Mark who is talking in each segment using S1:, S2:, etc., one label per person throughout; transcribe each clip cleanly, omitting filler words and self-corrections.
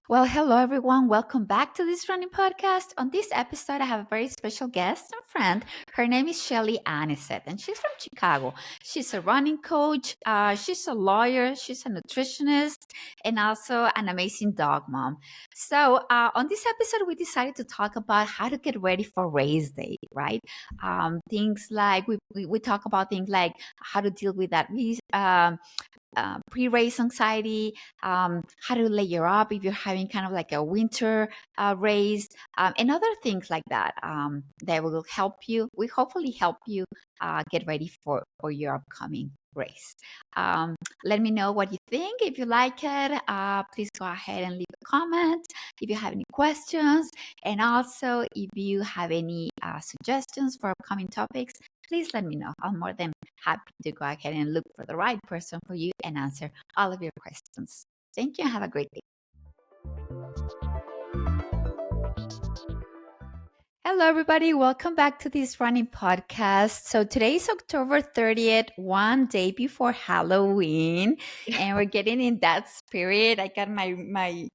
S1: Well, hello everyone. Welcome back to this running podcast. On this episode, I have a very special guest and friend. Her name is Shelley Aniciete, and she's from Chicago. She's a running coach, she's a lawyer, she's a nutritionist, and also an amazing dog mom. So, on this episode, we decided to talk about how to get ready for race day, right? Things like we talk about things like how to deal with that pre-race anxiety, how to layer up if you're having kind of like a winter race, and other things like that that will help you. We hopefully help you get ready for your upcoming race. Let me know what you think. If you like it, please go ahead and leave a comment if you have any questions. And also, if you have any suggestions for upcoming topics, please let me know. I'm more than happy to go ahead and look for the right person for you and answer all of your questions. Thank you and have a great day. Hello, everybody. Welcome back to this running podcast. So today is October 30th, one day before Halloween, and we're getting in that spirit. I got my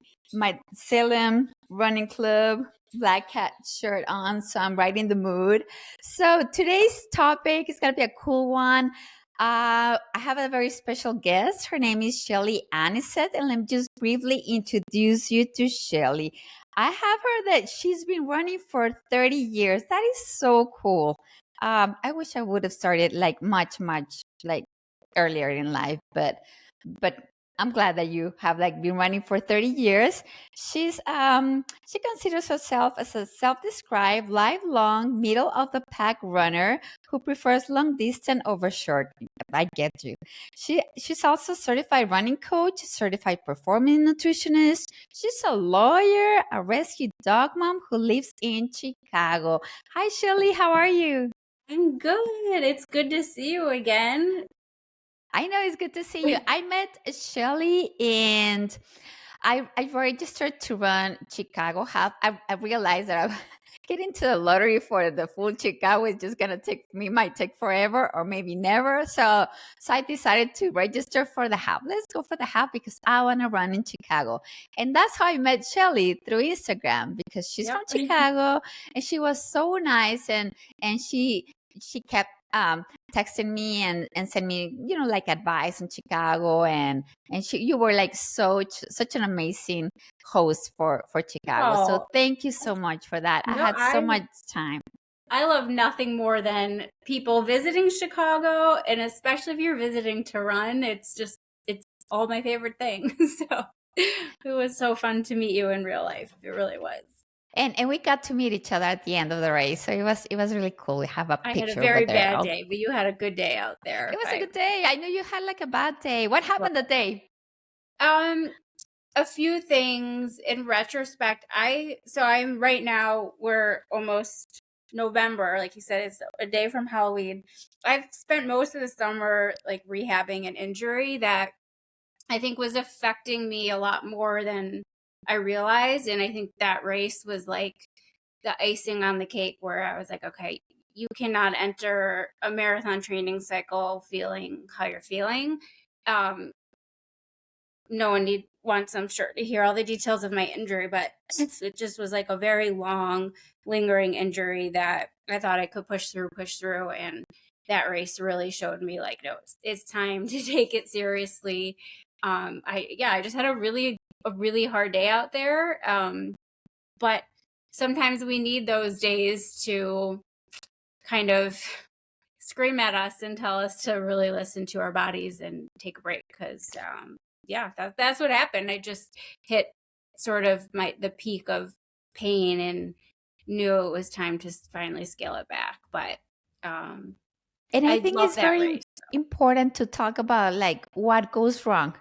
S1: Salem Running Club Black Cat shirt on, so I'm right in the mood. So today's topic is going to be a cool one. I have a very special guest. Her name is Shelley Anicete, and let me just briefly introduce you to Shelley. I have heard that she's been running for 30 years. That is so cool. I wish I would have started like much like earlier in life, but I'm glad that you have like been running for 30 years. She considers herself as a self-described lifelong middle of the pack runner who prefers long distance over short. I get you. She's also certified running coach, certified performance nutritionist. She's a lawyer, a rescue dog mom who lives in Chicago. Hi Shelley, how are you?
S2: I'm good. It's good to see you again.
S1: I know it's good to see you. I met Shelley and I registered to run Chicago half. I realized that I'm getting to the lottery for the full Chicago is just gonna might take forever or maybe never. So I decided to register for the half. Let's go for the half because I wanna run in Chicago. And that's how I met Shelley through Instagram because she's
S2: Yep.
S1: from Chicago and she was so nice and she kept texting me and sent me like advice in Chicago and you were like such an amazing host for Chicago. So
S2: Oh,
S1: thank you so much for that. I
S2: no,
S1: had so much time.
S2: I love nothing more than people visiting Chicago, and especially if you're visiting to run, it's all my favorite things. So it was so fun to meet you in real life. It really was.
S1: And we got to meet each other at the end of the race. So it was really cool. We have a
S2: I had a
S1: picture over
S2: very
S1: there.
S2: bad day, but you had a good day out there.
S1: It was a good day. I know you had like a bad day. What happened that day?
S2: Um, a few things in retrospect. I'm right now, we're almost November, like you said, it's a day from Halloween. I've spent most of the summer like rehabbing an injury that I think was affecting me a lot more than I realized. And I think that race was like the icing on the cake where I was like, okay, you cannot enter a marathon training cycle feeling how you're feeling. Um, no one wants, I'm sure, to hear all the details of my injury, but it just was like a very long, lingering injury that I thought I could push through. And that race really showed me like, no, it's time to take it seriously. I just had a really hard day out there. But sometimes we need those days to kind of scream at us and tell us to really listen to our bodies and take a break because that's what happened. I just hit sort of the peak of pain and knew it was time to finally scale it back. But
S1: And I
S2: I
S1: think
S2: love
S1: it's
S2: that
S1: very
S2: race.
S1: important to talk about like what goes wrong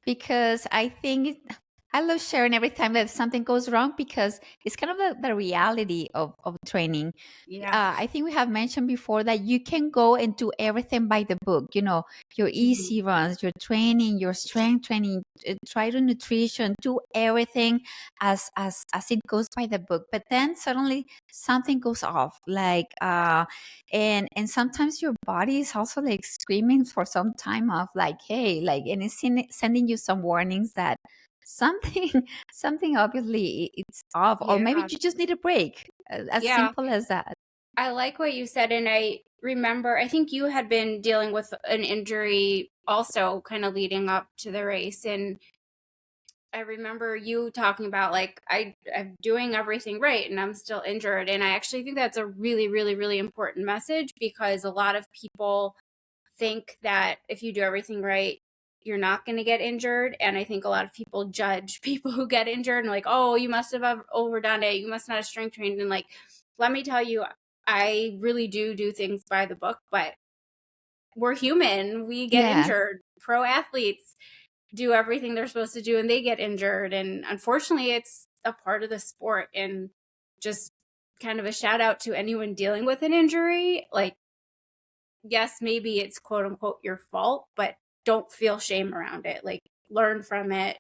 S1: because I love sharing every time that something goes wrong because it's kind of the reality of training.
S2: Yeah.
S1: I think we have mentioned before that you can go and do everything by the book, your
S2: Mhm.
S1: easy runs, your training, your strength training, try to nutrition, do everything as it goes by the book. But then suddenly something goes off, like and sometimes your body is also like screaming for some time off, like, hey, like, and it's sending you some warnings that something something obviously it's off, or maybe
S2: Yeah.
S1: you just need a break, as
S2: Yeah.
S1: simple as that.
S2: I like what you said. And I remember, I think you had been dealing with an injury also kind of leading up to the race. And I remember you talking about like, I'm doing everything right and I'm still injured. And I actually think that's a really, really, really important message, because a lot of people think that if you do everything right, you're not going to get injured. And I think a lot of people judge people who get injured and like, oh, you must have overdone it. You must not have strength trained. And like, let me tell you, I really do things by the book, but we're human. We get
S1: Yeah.
S2: injured. Pro athletes do everything they're supposed to do and they get injured. And unfortunately, it's a part of the sport. And just kind of a shout out to anyone dealing with an injury. Like, yes, maybe it's quote unquote your fault, but don't feel shame around it. Like, learn from it,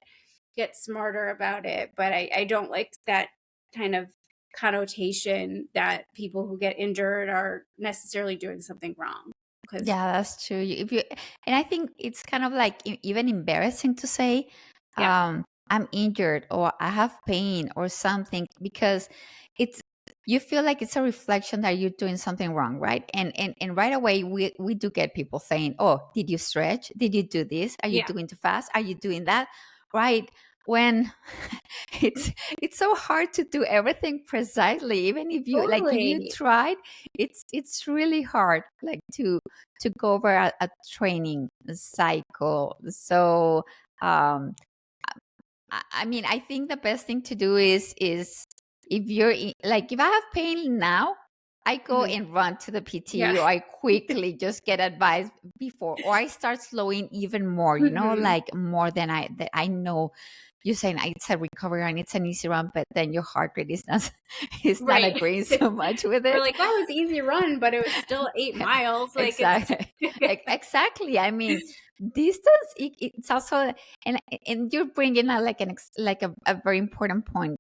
S2: get smarter about it. But I don't like that kind of connotation that people who get injured are necessarily doing something wrong. Because,
S1: Yeah, that's true. If you, and I think it's kind of like even embarrassing to say,
S2: yeah,
S1: I'm injured or I have pain or something, because it's, you feel like it's a reflection that you're doing something wrong, right? And right away we do get people saying, "Oh, did you stretch? Did you do this? Are you
S2: yeah,
S1: doing too fast? Are you doing that?" Right? When it's it's so hard to do everything precisely, even if you like, if you
S2: totally.
S1: tried, it's really hard, like to go over a training cycle. So um I mean, I think the best thing to do is if you're like, if I have pain now, I go
S2: Mhm.
S1: and run to the PT,
S2: Yeah.
S1: or I quickly just get advice before, or I start slowing even more,
S2: Mhm.
S1: like more than I know. You're saying it's a recovery and it's an easy run, but then your heart rate is not is not
S2: Right.
S1: agreeing so much with
S2: We're
S1: it.
S2: like, that was easy run, but it was still 8 miles. Like, it's
S1: Exactly. Exactly. I mean, distance, it's also, and you're bringing a, like like a very important point.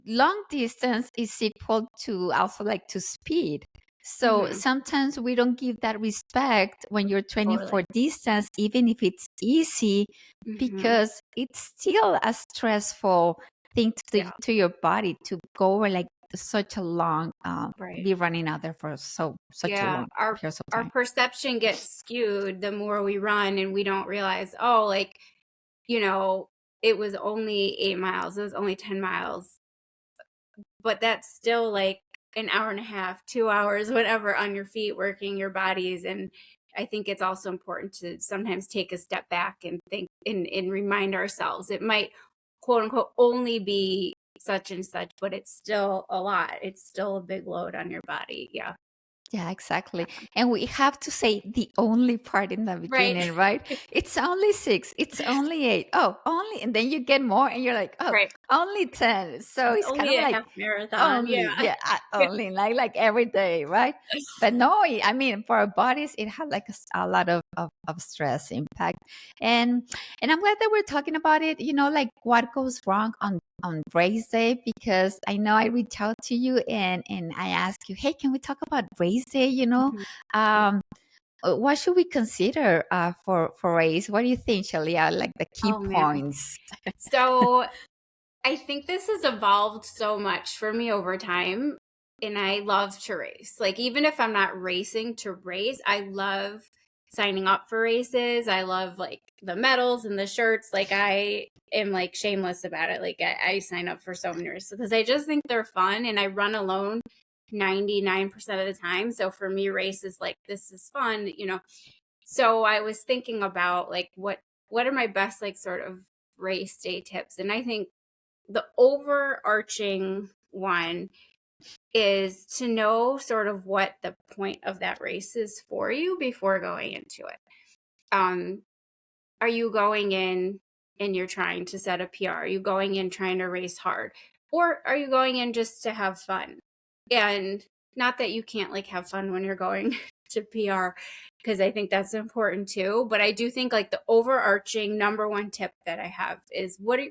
S1: Long distance is equal to also like to speed. So
S2: Mhm.
S1: sometimes we don't give that respect when you're training for
S2: Totally.
S1: distance, even if it's easy,
S2: Mhm.
S1: because it's still a stressful thing
S2: Yeah.
S1: to your body to go over like such a long,
S2: Right.
S1: be running out there for such a
S2: Yeah.
S1: long periods of
S2: Our
S1: time.
S2: perception gets skewed the more we run, and we don't realize, oh, like, you know, it was only 8 miles, it was only 10 miles, but that's still like an hour and a half, 2 hours, whatever, on your feet working your bodies. And I think it's also important to sometimes take a step back and think and remind ourselves it might quote unquote only be such and such, but it's still a lot. It's still a big load on your body. Yeah.
S1: Yeah, exactly. And we have to say the only part in the
S2: Right.
S1: beginning, right? It's only six, it's only eight. Oh, only, and then you get more and you're like, oh,
S2: Right.
S1: only 10. So
S2: It's
S1: it's kind
S2: only
S1: of
S2: a
S1: like
S2: half marathon.
S1: only,
S2: Yeah.
S1: yeah, only like every day, right? But no, I mean, for our bodies, it had like a lot of stress impact. And and I'm glad that we're talking about it, like what goes wrong on race day, because I know I reached out to you and I asked you, hey, can we talk about race day?
S2: Mhm. Yeah.
S1: Um, what should we consider for race? What do you think, Shelley? Like the key
S2: Oh man.
S1: points?
S2: So I think this has evolved so much for me over time, and I love to race. Like, even if I'm not racing to race, I love signing up for races. I love like the medals and the shirts. Like, I am like shameless about it. Like, I sign up for so many races because I just think they're fun, and I run alone 99% of the time. So for me, race is like, this is fun. So I was thinking about like what are my best like sort of race day tips, and I think the overarching one is to know sort of what the point of that race is for you before going into it. Um, are you going in and you're trying to set a PR? Are you going in trying to race hard? Or are you going in just to have fun? And not that you can't like have fun when you're going to PR, because I think that's important too. But I do think like the overarching number one tip that I have is what are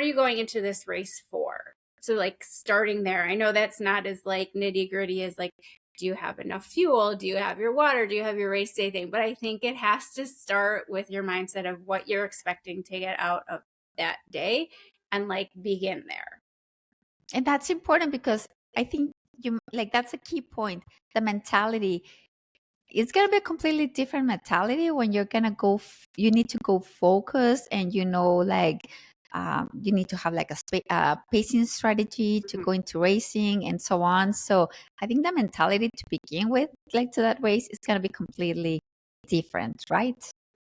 S2: you going into this race for? So like starting there, I know that's not as like nitty gritty as like do you have enough fuel? Do you have your water? Do you have your race day thing? But I think it has to start with your mindset of what you're expecting to get out of that day and like begin there.
S1: And that's important because I think that's a key point. The mentality, it's going to be a completely different mentality when you're going to you need to go focus, and you need to have like a pacing strategy to go into racing and so on. So I think the mentality to begin with, like to that race, is going to be completely different, right?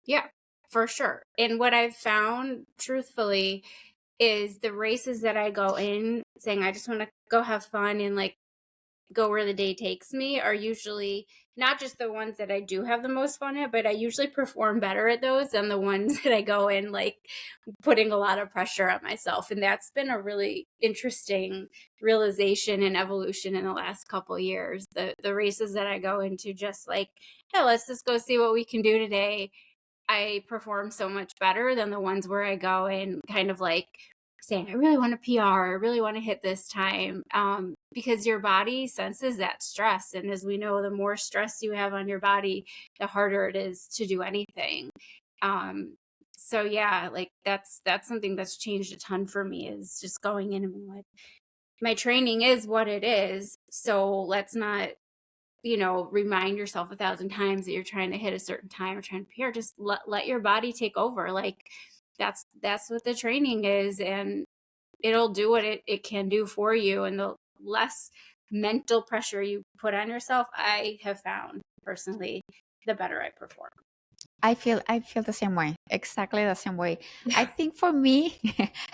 S2: Yeah, for sure. And what I've found, truthfully, is the races that I go in saying I just want to go have fun and like go where the day takes me are usually not just the ones that I do have the most fun at, but I usually perform better at those than the ones that I go in like putting a lot of pressure on myself. And that's been a really interesting realization and evolution in the last couple years. The races that I go into just like, yeah, let's just go see what we can do today. I perform so much better than the ones where I go and kind of like saying, I really want a PR, I really want to hit this time. Because your body senses that stress. And as we know, the more stress you have on your body, the harder it is to do anything. So yeah, like that's something that's changed a ton for me, is just going in and being like, my training is what it is. So let's not, remind yourself 1,000 times that you're trying to hit a certain time or trying to PR. Just let your body take over. Like that's what the training is, and it'll do what it can do for you. And the less mental pressure you put on yourself, I have found personally, the better I perform.
S1: I feel the same way, exactly the same way. I think for me,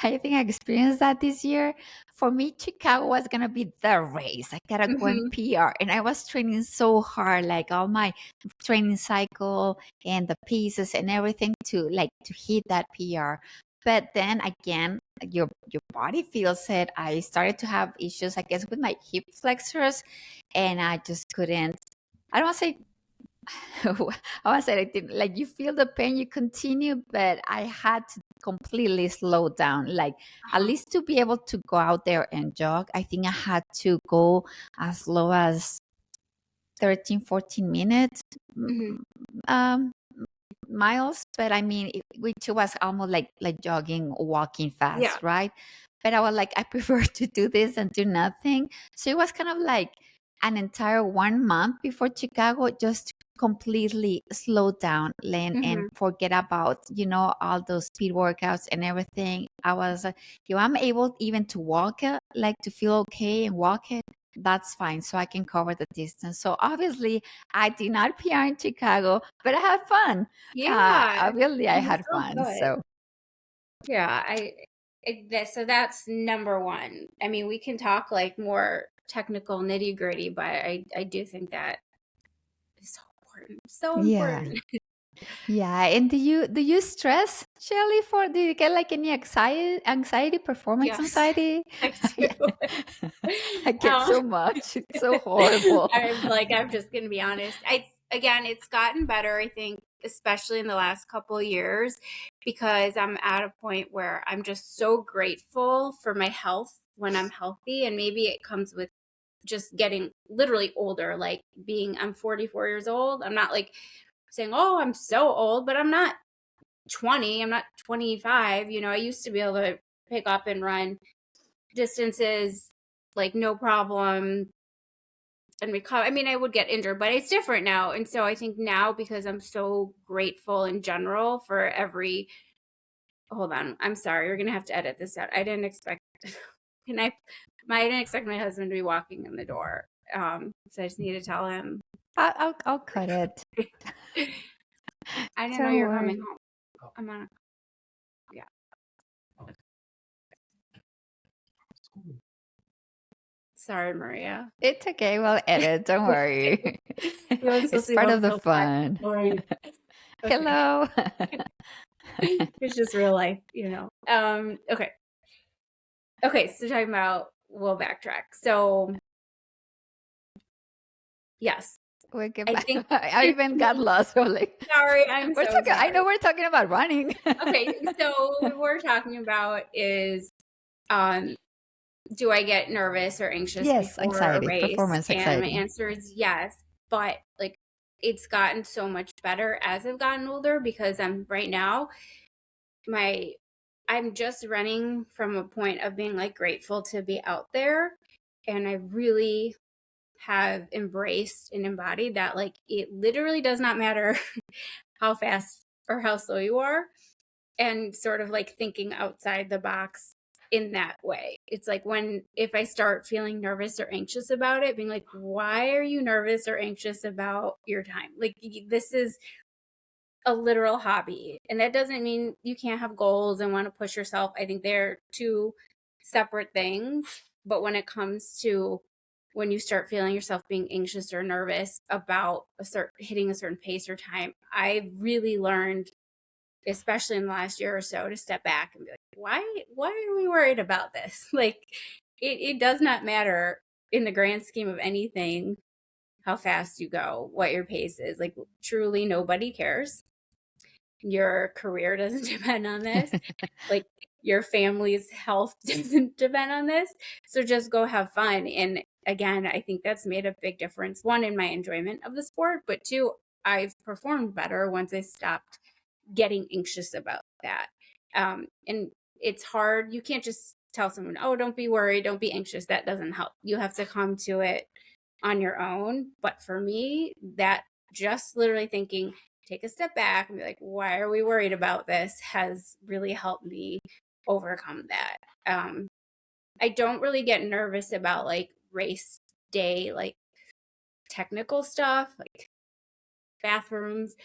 S1: I think I experienced that this year. For me, Chicago was gonna be the race. I gotta go and
S2: Mm-hmm.
S1: PR, and I was training so hard, like all my training cycle and the pieces and everything to hit that PR. But then again, your body feels it. I started to have issues, I guess, with my hip flexors, and I just couldn't. I don't want to say I was saying, like you feel the pain, you continue, but I had to completely slow down, like at
S2: Uh-huh.
S1: least to be able to go out there and jog. I think I had to go as low as 13, 14 minutes.
S2: Mm-hmm.
S1: Um, Miles, but I mean, which was almost like jogging, walking
S2: Yeah.
S1: fast, right? But I was like, I prefer to do this and do nothing. So it was kind of like an entire 1 month before Chicago, just to completely slow down and
S2: Mm-hmm.
S1: forget about all those speed workouts and everything. I was, I'm able even to walk it, like to feel okay and walk it. That's fine, so I can cover the distance. So obviously, I did not PR in Chicago, but I had fun.
S2: Yeah.
S1: Obviously, I
S2: You
S1: had
S2: feel
S1: fun.
S2: good.
S1: So
S2: Yeah. So that's number one. I mean, we can talk like more technical nitty gritty, but I do think that is so important. So
S1: yeah,
S2: important.
S1: yeah. And do you stress, Shelly? Do you get like any anxiety, performance
S2: Yes,
S1: anxiety?
S2: I
S1: Yeah.
S2: do.
S1: I get
S2: Um,
S1: so much. It's so horrible.
S2: I'm just gonna be honest. Again, it's gotten better, I think, especially in the last couple of years, because I'm at a point where I'm just so grateful for my health when I'm healthy. And maybe it comes with just getting literally older, like I'm 44 years old. I'm not like saying, oh, I'm so old, but I'm not 20, I'm not 25. I used to be able to pick up and run distances like no problem and recover. I mean, I would get injured, but it's different now. And so I think now, because I'm so grateful in general for every, hold on, I'm sorry, you're gonna have to edit this out. I didn't expect can I didn't expect my husband to be walking in the door. So I just need to tell him.
S1: I'll cut it.
S2: I didn't know
S1: Don't
S2: you were coming
S1: worry.
S2: home. I'm on. Yeah. Sorry, Maria.
S1: It's okay. We'll edit. Don't worry.
S2: You weren't supposed
S1: It's
S2: to be
S1: part
S2: home
S1: of the
S2: till 5.
S1: fun.
S2: Sorry. Okay.
S1: Hello.
S2: It's just real life, Okay. Okay, so talking about, we'll backtrack. So yes,
S1: We'll get
S2: I
S1: back.
S2: think
S1: I even got lost. So like,
S2: sorry, I'm
S1: we're
S2: so
S1: talking. I know
S2: sorry.
S1: we're talking about running.
S2: Okay, so what we're talking about is um do I get nervous or anxious
S1: Yes,
S2: before a
S1: anxiety,
S2: race?
S1: performance
S2: And my
S1: anxiety.
S2: answer is yes. But like it's gotten so much better as I've gotten older because I'm right now, my I'm just running from a point of being like grateful to be out there. And I really have embraced and embodied that like it literally does not matter how fast or how slow you are, and sort of like thinking outside the box in that way. It's like when if I start feeling nervous or anxious about it, being like, why are you nervous or anxious about your time? Like this is a literal hobby. And that doesn't mean you can't have goals and want to push yourself. I think they're two separate things. But when it comes to when you start feeling yourself being anxious or nervous about hitting a certain pace or time, I really learned, especially in the last year or so, to step back and be like, why are we worried about this? Like it does not matter in the grand scheme of anything how fast you go, what your pace is. Like truly nobody cares. Your career doesn't depend on this. Like your family's health doesn't depend on this. So just go have fun. And again, I think that's made a big difference. One, in my enjoyment of the sport, but two, I've performed better once I stopped getting anxious about that. And it's hard. You can't just tell someone, oh, don't be worried, don't be anxious. That doesn't help. You have to come to it on your own. But for me, that just literally thinking, take a step back and be like, why are we worried about this, has really helped me overcome that. I don't really get nervous about like race day, like technical stuff, like bathrooms,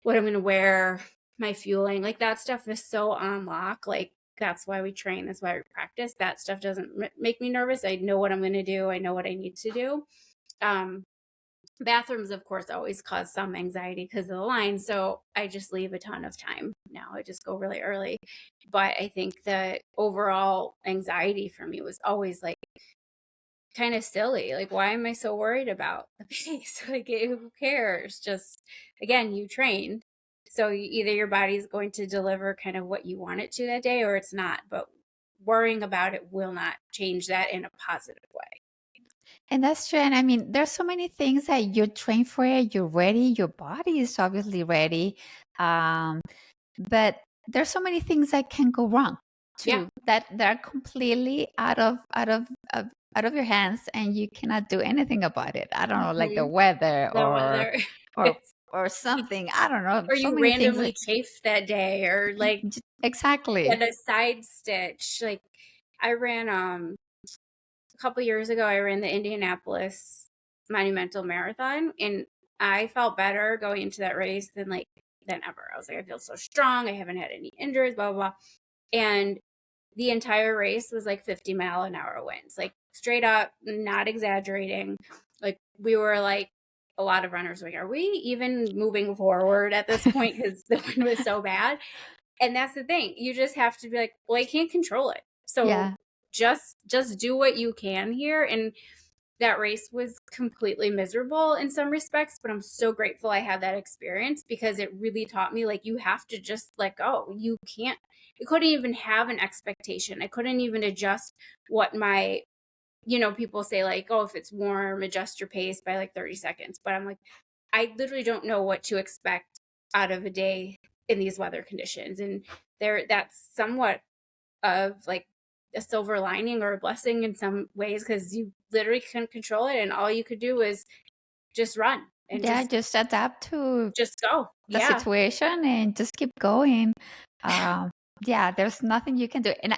S2: what I'm going to wear, my fueling, like that stuff is so on lock. Like that's why we train. That's why we practice. That stuff doesn't make me nervous. I know what I'm going to do. I know what I need to do. Um, Bathrooms, of course, always cause some anxiety because of the line. So I just leave a ton of time now. I just go really early. But I think the overall anxiety for me was always like kind of silly. Like, why am I so worried about the pace? Like, who cares? Just, again, you trained. So either your body's going to deliver kind of what you want it to that day or it's not. But worrying about it will not change that in a positive way.
S1: And that's true. And I mean, there's so many things that you're trained for it, you're ready, your body is obviously ready. Um, but there's so many things that can go wrong
S2: Yeah.
S1: too, that are completely out of your hands and you cannot do anything about it. I don't know, like the
S2: Mhm.
S1: weather
S2: The weather.
S1: or
S2: It's
S1: or something. I don't know.
S2: or
S1: So
S2: you
S1: many things
S2: randomly chafe that day or like
S1: exactly.
S2: get a side stitch. Like I ran a couple years ago I ran the Indianapolis Monumental Marathon and I felt better going into that race than ever. I was like, I feel so strong. I haven't had any injuries, blah blah blah. And the entire race was like 50-mile-an-hour winds, like straight up, not exaggerating. Like we were like, a lot of runners were like, are we even moving forward at this point? Because the wind was so bad. And that's the thing. You just have to be like, well, I can't control it. So
S1: Yeah.
S2: just do what you can here. And that race was completely miserable in some respects, but I'm so grateful I had that experience because it really taught me like you have to just let go. You can't, I couldn't even have an expectation. I couldn't even adjust what my, people say like, oh, if it's warm, adjust your pace by like 30 seconds. But I'm like, I literally don't know what to expect out of a day in these weather conditions. And that's somewhat of like a silver lining or a blessing in some ways because you literally couldn't control it and all you could do is just run and
S1: Yeah, just adapt to
S2: just go.
S1: the
S2: Yeah.
S1: situation and just keep going. Um, yeah, there's nothing you can do. And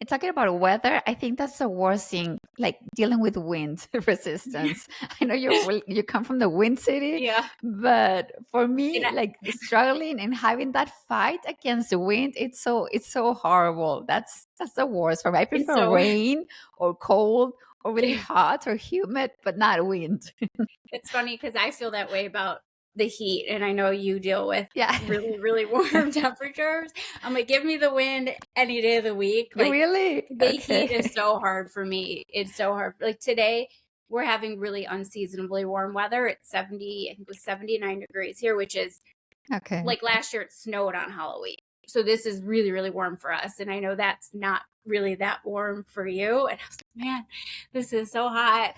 S1: talking about weather, I think that's the worst thing, like dealing with wind resistance. I know you come from the wind city,
S2: Yeah.
S1: but for
S2: And
S1: me, like struggling and having that fight against the wind, it's so horrible. That's the worst for me. I
S2: it's
S1: prefer
S2: so
S1: rain or cold or really
S2: yeah.
S1: hot or humid, but not wind.
S2: It's funny because I feel that way about the heat and I know you deal with
S1: Yeah.
S2: really, really warm temperatures. I'm like, give me the wind any day of the week. Like
S1: Really?
S2: the heat is
S1: Okay.
S2: so hard for me. It's so hard. Like today, we're having really unseasonably warm weather. It's 70, I think it was 79 degrees here, which is
S1: Okay.
S2: like last year it snowed on Halloween. So this is really, really warm for us. And I know that's not really that warm for you. And I was like, man, this is so hot.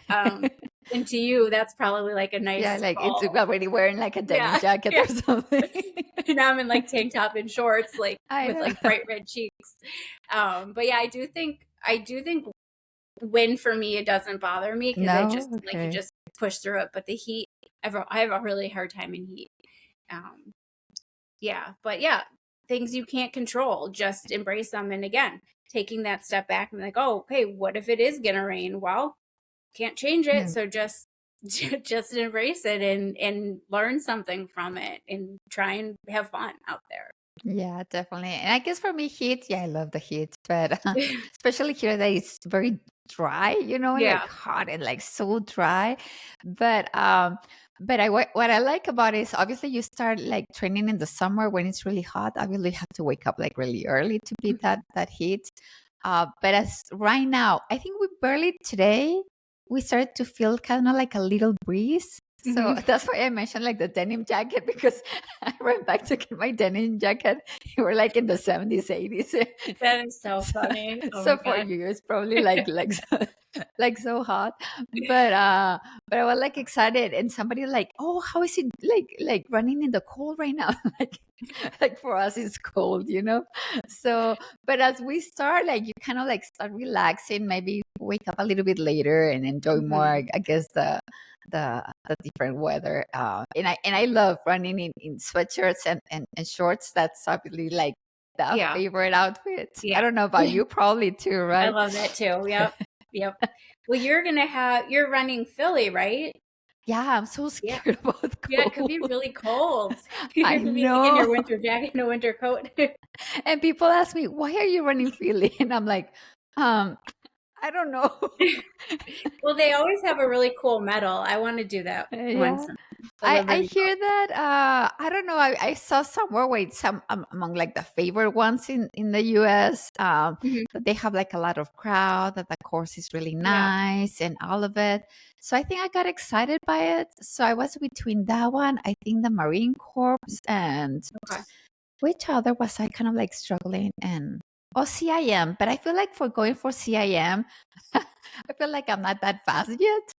S2: And to you, that's probably like a
S1: Yeah,
S2: nice
S1: like it's
S2: fall.
S1: already wearing like a denim
S2: Yeah.
S1: jacket
S2: Yeah.
S1: or something.
S2: Now I'm in like tank top and shorts, like
S1: I
S2: with
S1: know.
S2: like bright red cheeks. But yeah, I do think wind for me, it doesn't bother me because I
S1: No?
S2: just like you
S1: Okay.
S2: just push through it. But the heat, I have a really hard time in heat. Um, yeah, but yeah, things you can't control, just embrace them. And again, taking that step back and like, oh, okay, what if it is gonna rain? Well, can't change it,
S1: Yeah.
S2: so just just embrace it and learn something from it and try and have fun out there.
S1: Yeah, definitely. And I guess for me, heat, yeah, I love the heat, but especially here that it's very dry, like
S2: Yeah.
S1: hot and like so dry. But what I like about it is obviously you start like training in the summer when it's really hot. Obviously, you have to wake up like really early to beat
S2: Mhm.
S1: that heat. But as right now, I think we barely today we started to feel kind of like a little breeze. So
S2: Mhm.
S1: that's why I mentioned like the denim jacket because I went back to get my denim jacket. We were like in the 70s, 80s.
S2: That is so
S1: so,
S2: funny. Oh my
S1: so for
S2: god.
S1: you, it's probably like so, like so hot. But I was like excited, and somebody like, oh, how is it like running in the cold right now? like for us, it's cold. So, but as we start, like you kind of like start relaxing, maybe wake up a little bit later and enjoy more.
S2: Mhm.
S1: I guess the different weather. And I love running in sweatshirts and shorts. That's obviously like the
S2: Yeah.
S1: favorite outfit. I
S2: Yeah.
S1: don't know about you, probably too,
S2: I
S1: right?
S2: love that too. Yep. Yep. Well, you're running Philly, right?
S1: Yeah, I'm so
S2: Yeah.
S1: scared about
S2: Yeah, it could be
S1: cold.
S2: really cold.
S1: I
S2: You could be like in
S1: know.
S2: your winter jacket and a winter coat.
S1: And people ask me, why are you running freely? And I'm like, um, I don't know.
S2: Well, they always have a really cool medal. I want to do that
S1: Yeah.
S2: once. The
S1: I
S2: Liberty
S1: hear that I don't know, I saw somewhere where it's some among like the favorite ones in the US,
S2: Medal.
S1: that they have like a lot of crowd, that the course is really
S2: Yeah.
S1: nice and all of it. So I think I got excited by it. So I was between that one, I think the Marine Corps, and
S2: Okay.
S1: which other was I kind of like struggling, and CIM, but I feel like for going for CIM, I feel like I'm not that fast yet.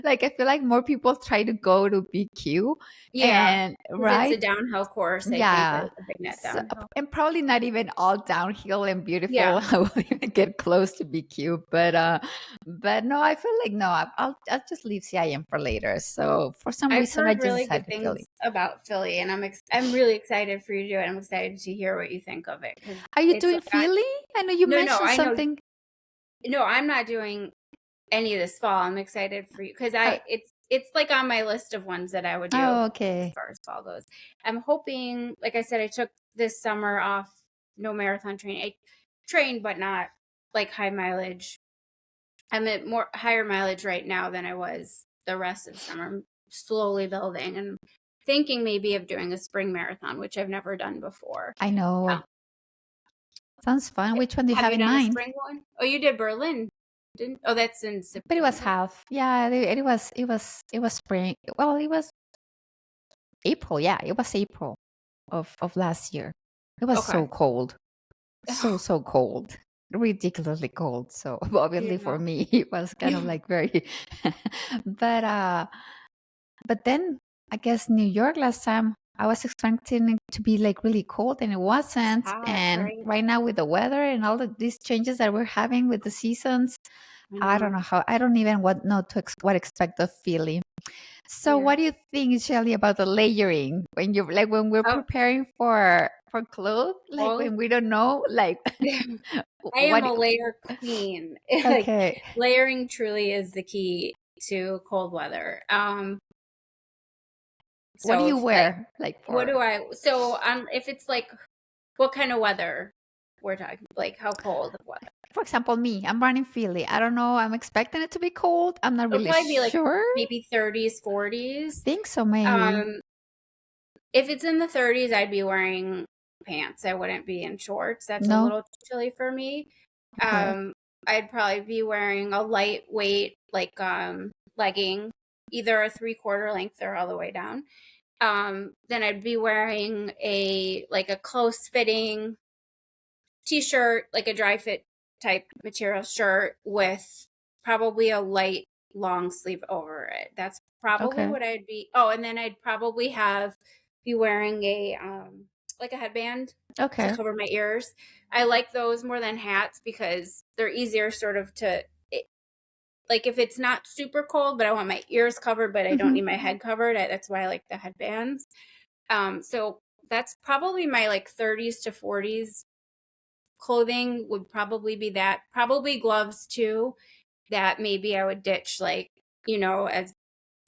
S1: Like I feel like more people try to go to BQ,
S2: Yeah,
S1: and
S2: because it's a
S1: right?
S2: downhill course, I think,
S1: Yeah.
S2: a big net
S1: So,
S2: downhill.
S1: and probably not even all downhill and
S2: Yeah,
S1: beautiful. I won't even get close to BQ, but no, I feel like no, I'll just leave CIM for later. So for some
S2: I've
S1: reason, I
S2: heard
S1: just
S2: really good
S1: decided to
S2: things
S1: Philly.
S2: about Philly, and I'm really excited for you to do it. I'm excited to hear what you think of it because
S1: Are you
S2: it's
S1: doing Philly? I know you
S2: no,
S1: mentioned
S2: I know.
S1: something.
S2: No, I'm not doing any of this fall. I'm excited for you because
S1: Uh,
S2: it's like on my list of ones that I would do
S1: oh,
S2: as
S1: okay.
S2: far as fall goes. I'm hoping, like I said, I took this summer off, no marathon training. I trained, but not like high mileage. I'm at more higher mileage right now than I was the rest of the summer. I'm slowly building and thinking maybe of doing a spring marathon, which I've never done before.
S1: I know.
S2: Um,
S1: Sounds fun. Which one do you
S2: have
S1: have
S2: you
S1: in
S2: done a
S1: mind?
S2: spring one? Oh, you did Berlin, didn't? Oh, that's in
S1: But it was
S2: September.
S1: half. Yeah, it was spring. Well, it was April. Yeah, it was April of last year. It was
S2: Okay.
S1: so cold. So cold. Ridiculously cold. So obviously for
S2: Yeah.
S1: me it was kind of like very but but then I guess New York last time I was expecting it to be like really cold and it wasn't.
S2: Hot,
S1: And
S2: right?
S1: right now with the weather and all of these changes that we're having with the seasons,
S2: I
S1: I don't know
S2: know.
S1: how. I don't even know what expect of feeling. So,
S2: Yeah.
S1: what do you think, Shelly, about the layering when you like when we're
S2: Oh,
S1: preparing for clothes, like
S2: well,
S1: when we don't know, like
S2: I am
S1: what?
S2: a layer queen. Like
S1: Okay,
S2: layering truly is the key to cold weather.
S1: what do
S2: So
S1: you
S2: if like
S1: wear, like
S2: what
S1: for?
S2: do I so if it's like what kind of weather we're talking, like how cold of weather?
S1: For example, me, I'm running Philly. I don't know. I'm expecting it to be cold. I'm not
S2: It'll
S1: really
S2: probably be like
S1: sure.
S2: maybe 30s, 40s.
S1: Think so, maybe.
S2: Um, if it's in the 30s, I'd be wearing pants. I wouldn't be in shorts. That's a
S1: No.
S2: little chilly for me.
S1: Okay.
S2: Um, I'd probably be wearing a lightweight like legging, either a 3/4 length or all the way down. Then I'd be wearing a close fitting t-shirt, like a dry fit type material shirt with probably a light long sleeve over it. That's probably
S1: Okay.
S2: what I'd be. Oh, and then I'd probably be wearing a like a headband to
S1: Okay.
S2: cover my ears. I like those more than hats because they're easier sort of like if it's not super cold, but I want my ears covered, but I don't
S1: Hmm.
S2: need my head covered. That's why I like the headbands. So that's probably my like 30s to 40s clothing would probably be that. Probably gloves too, that maybe I would ditch like, as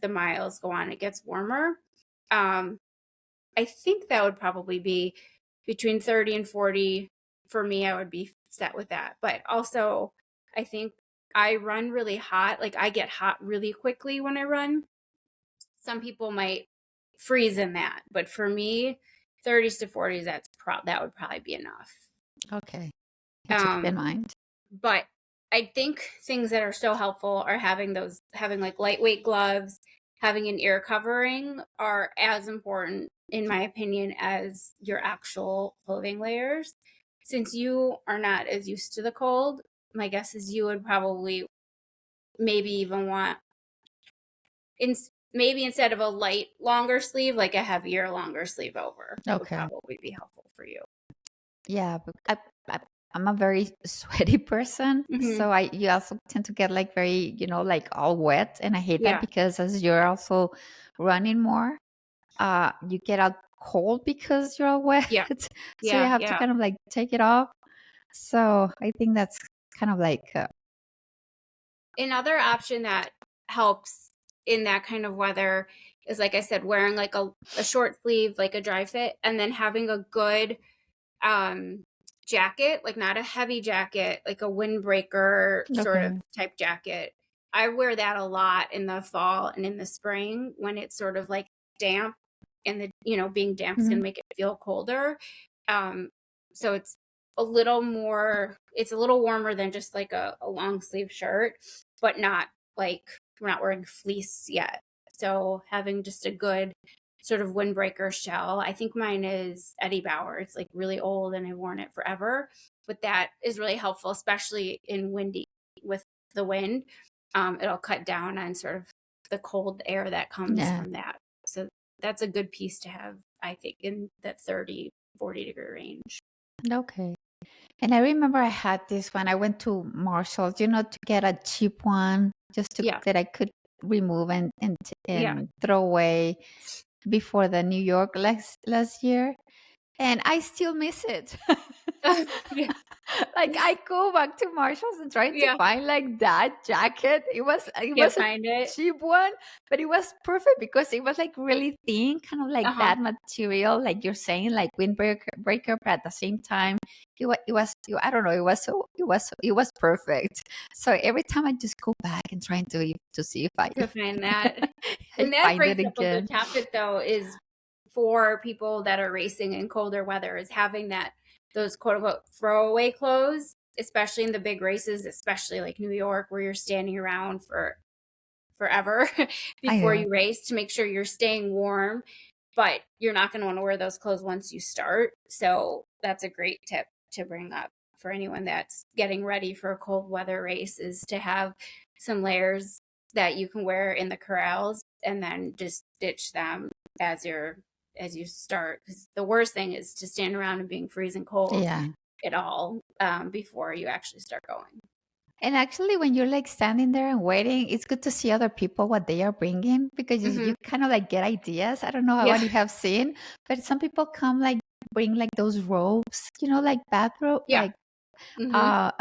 S2: the miles go on, it gets warmer. Um, I think that would probably be between 30 and 40 for me. I would be set with that. But also, I think I run really hot. Like I get hot really quickly when I run. Some people might freeze in that, but for me, 30s to 40s, that would probably be enough.
S1: Okay. To keep in
S2: Um,
S1: mind.
S2: but I think things that are so helpful are having like lightweight gloves, having an ear covering are as important, in my opinion, as your actual clothing layers. Since you are not as used to the cold, my guess is you would probably maybe even want in maybe instead of a light longer sleeve, like a heavier longer sleeve over would
S1: Okay.
S2: probably be helpful for you.
S1: Yeah, but I I'm a very sweaty person,
S2: Hmm.
S1: so I you also tend to get like very, like all wet, and I hate that
S2: Yeah.
S1: because as you're also running more, you get out cold because you're all wet,
S2: Yeah.
S1: so you
S2: Yeah.
S1: have to
S2: Yeah.
S1: kind of like take it off. So I think that's kind of like,
S2: Another option that helps in that kind of weather is, like I said, wearing like a short sleeve, like a dry fit, and then having a good um jacket, like not a heavy jacket, like a windbreaker sort of
S1: okay.
S2: type jacket. I wear that a lot in the fall and in the spring when it's sort of like damp, and being damp is going
S1: Mhm.
S2: to make it feel colder. Um so it's a little warmer than just like a long sleeve shirt, but not like we're not wearing fleece yet. So having just a good sort of windbreaker shell. I think mine is Eddie Bauer. It's like really old and I've worn it forever, but that is really helpful, especially in windy with the wind. It'll cut down on sort of the cold air that comes
S1: Yeah.
S2: from that. So that's a good piece to have, I think, in that 30-40 degree range.
S1: Okay. And I remember I had this when I went to Marshall's, to get a cheap one just to
S2: Yeah.
S1: that I could remove
S2: Yeah.
S1: and throw away before the New York last year, and I still miss it.
S2: Yeah.
S1: Like I go back to Marshalls and trying to
S2: Yeah.
S1: find like that jacket. It was
S2: Can't
S1: a
S2: find it.
S1: cheap one, but it was perfect because it was like really thin, kind of like
S2: Uh-huh.
S1: that material, like you're saying, like windbreaker, but at the same time, I don't know, it was perfect. So every time I just go back and trying to see if I
S2: To find that.
S1: I
S2: And that
S1: find
S2: brings
S1: it
S2: up a good
S1: again.
S2: topic though, is for people that are racing in colder weather, is having those quote unquote throwaway clothes, especially in the big races, especially like New York where you're standing around for forever
S1: I
S2: before you race, to make sure you're staying warm, but you're not going to want to wear those clothes once you start. So that's a great tip to bring up for anyone that's getting ready for a cold weather race, is to have some layers that you can wear in the corrals and then just ditch them as you start, because the worst thing is to stand around and being freezing cold
S1: Yeah.
S2: at all, before you actually start going.
S1: And actually, when you're like standing there and waiting, it's good to see other people what they are bringing because you
S2: Hmm.
S1: kind of like get ideas. I don't know
S2: Yeah.
S1: what you have seen, but some people come like bring like those robes, like bathrobe,
S2: Yeah. Hmm.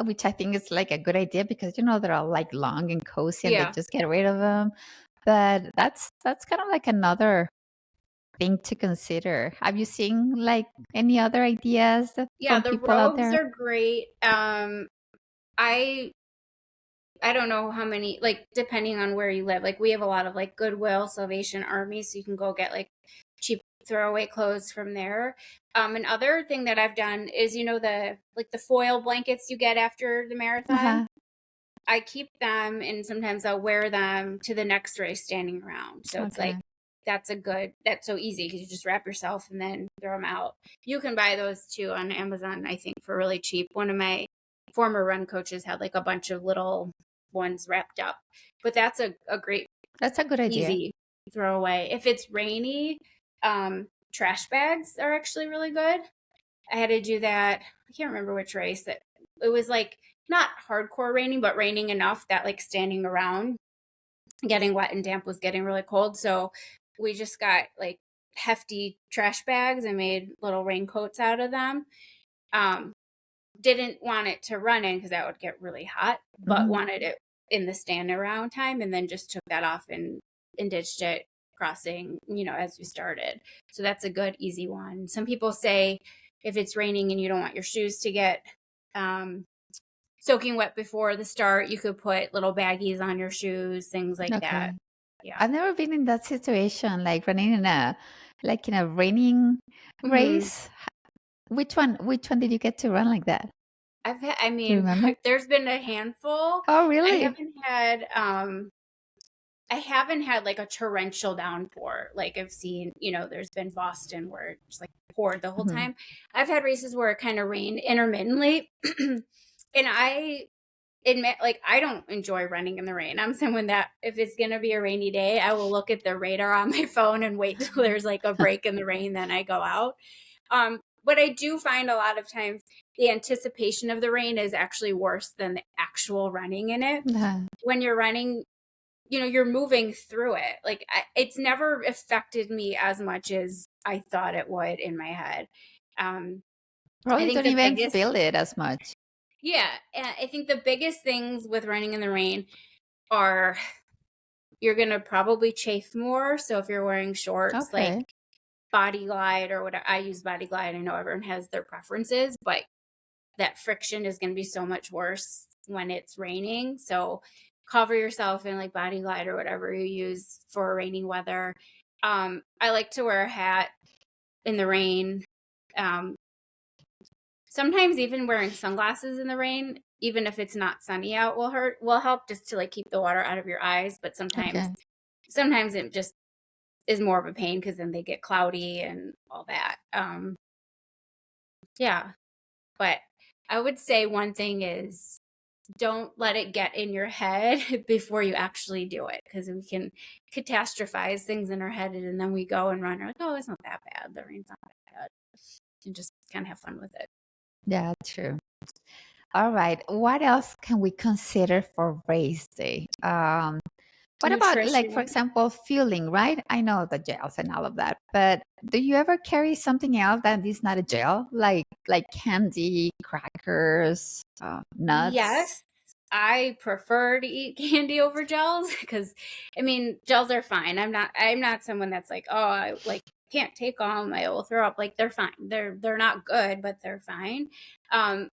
S1: which I think is like a good idea because they're all like long and cozy and they
S2: Yeah.
S1: just get rid of them. But that's kind of like another thing to consider. Have you seen like any other ideas
S2: Yeah,
S1: from
S2: the
S1: people out
S2: robes
S1: there?
S2: are great. I I don't know how many, like depending on where you live. Like we have a lot of like Goodwill, Salvation Army, so you can go get like cheap throwaway clothes from there. Another thing that I've done is, the foil blankets you get after the marathon.
S1: Uh-huh.
S2: I keep them and sometimes I'll wear them to the next race standing around. So it's like
S1: Okay.
S2: that's so easy because you just wrap yourself and then throw them out. You can buy those too on Amazon, I think, for really cheap. One of my former run coaches had like a bunch of little ones wrapped up, but that's a great,
S1: That's a good idea.
S2: easy throw away. If it's rainy, trash bags are actually really good. I had to do that. I can't remember which race that it was, like not hardcore raining, but raining enough that like standing around getting wet and damp was getting really cold. So we just got like hefty trash bags and made little raincoats out of them. Um, didn't want it to run in because that would get really hot, but
S1: Mhm.
S2: wanted it in the stand around time, and then just took that off and ditched it crossing, as we started. So that's a good, easy one. Some people say if it's raining and you don't want your shoes to get soaking wet before the start, you could put little baggies on your shoes, things like that.
S1: Okay.
S2: Yeah.
S1: I've never been in that situation, like running in a raining
S2: hmm
S1: race. Which one did you get to run like that?
S2: I
S1: Do you
S2: mean,
S1: remember?
S2: there's been a handful.
S1: Oh,
S2: I
S1: really?
S2: haven't had, I haven't had like a torrential downpour. Like I've seen, there's been Boston where it just like poured the whole
S1: Mhm.
S2: time. I've had races where it kind of rained intermittently. And I admit, like, I don't enjoy running in the rain. I'm someone that if it's going to be a rainy day, I will look at the radar on my phone and wait till there's like a break in the rain, then I go out. But I do find a lot of times the anticipation of the rain is actually worse than the actual running in it.
S1: Yeah.
S2: When you're running, you're moving through it. Like it's never affected me as much as I thought it would in my head. I
S1: Probably
S2: think
S1: don't
S2: the
S1: even
S2: biggest,
S1: feel it as much.
S2: yeah, and I think the biggest things with running in the rain are you're going to probably chafe more. So if you're wearing shorts like
S1: Okay.
S2: Body Glide or whatever, I use Body Glide. I know everyone has their preferences, but that friction is going to be so much worse when it's raining. So cover yourself in like Body Glide or whatever you use for raining weather. I like to wear a hat in the rain. Um, Sometimes even wearing sunglasses in the rain, even if it's not sunny out, will help just to like keep the water out of your eyes. But sometimes
S1: Okay.
S2: sometimes it just is more of a pain because then they get cloudy and all that. Yeah. But I would say one thing is don't let it get in your head before you actually do it, because we can catastrophize things in our head and then we go and run. We're like, oh, it's not that bad. The rain's not that bad. And just kind of have fun with it.
S1: Yeah, true. All right. What else can we consider for race day? What about, like, for
S2: Nutrition.
S1: example, fueling, right? I know the gels and all of that, but do you ever carry something else that is not a gel, like candy, crackers, nuts?
S2: Yes, I prefer to eat candy over gels because I mean gels are fine. I'm not someone that's like, oh, I like can't take them. I will throw up. Like they're fine. They're not good, but they're fine. Um,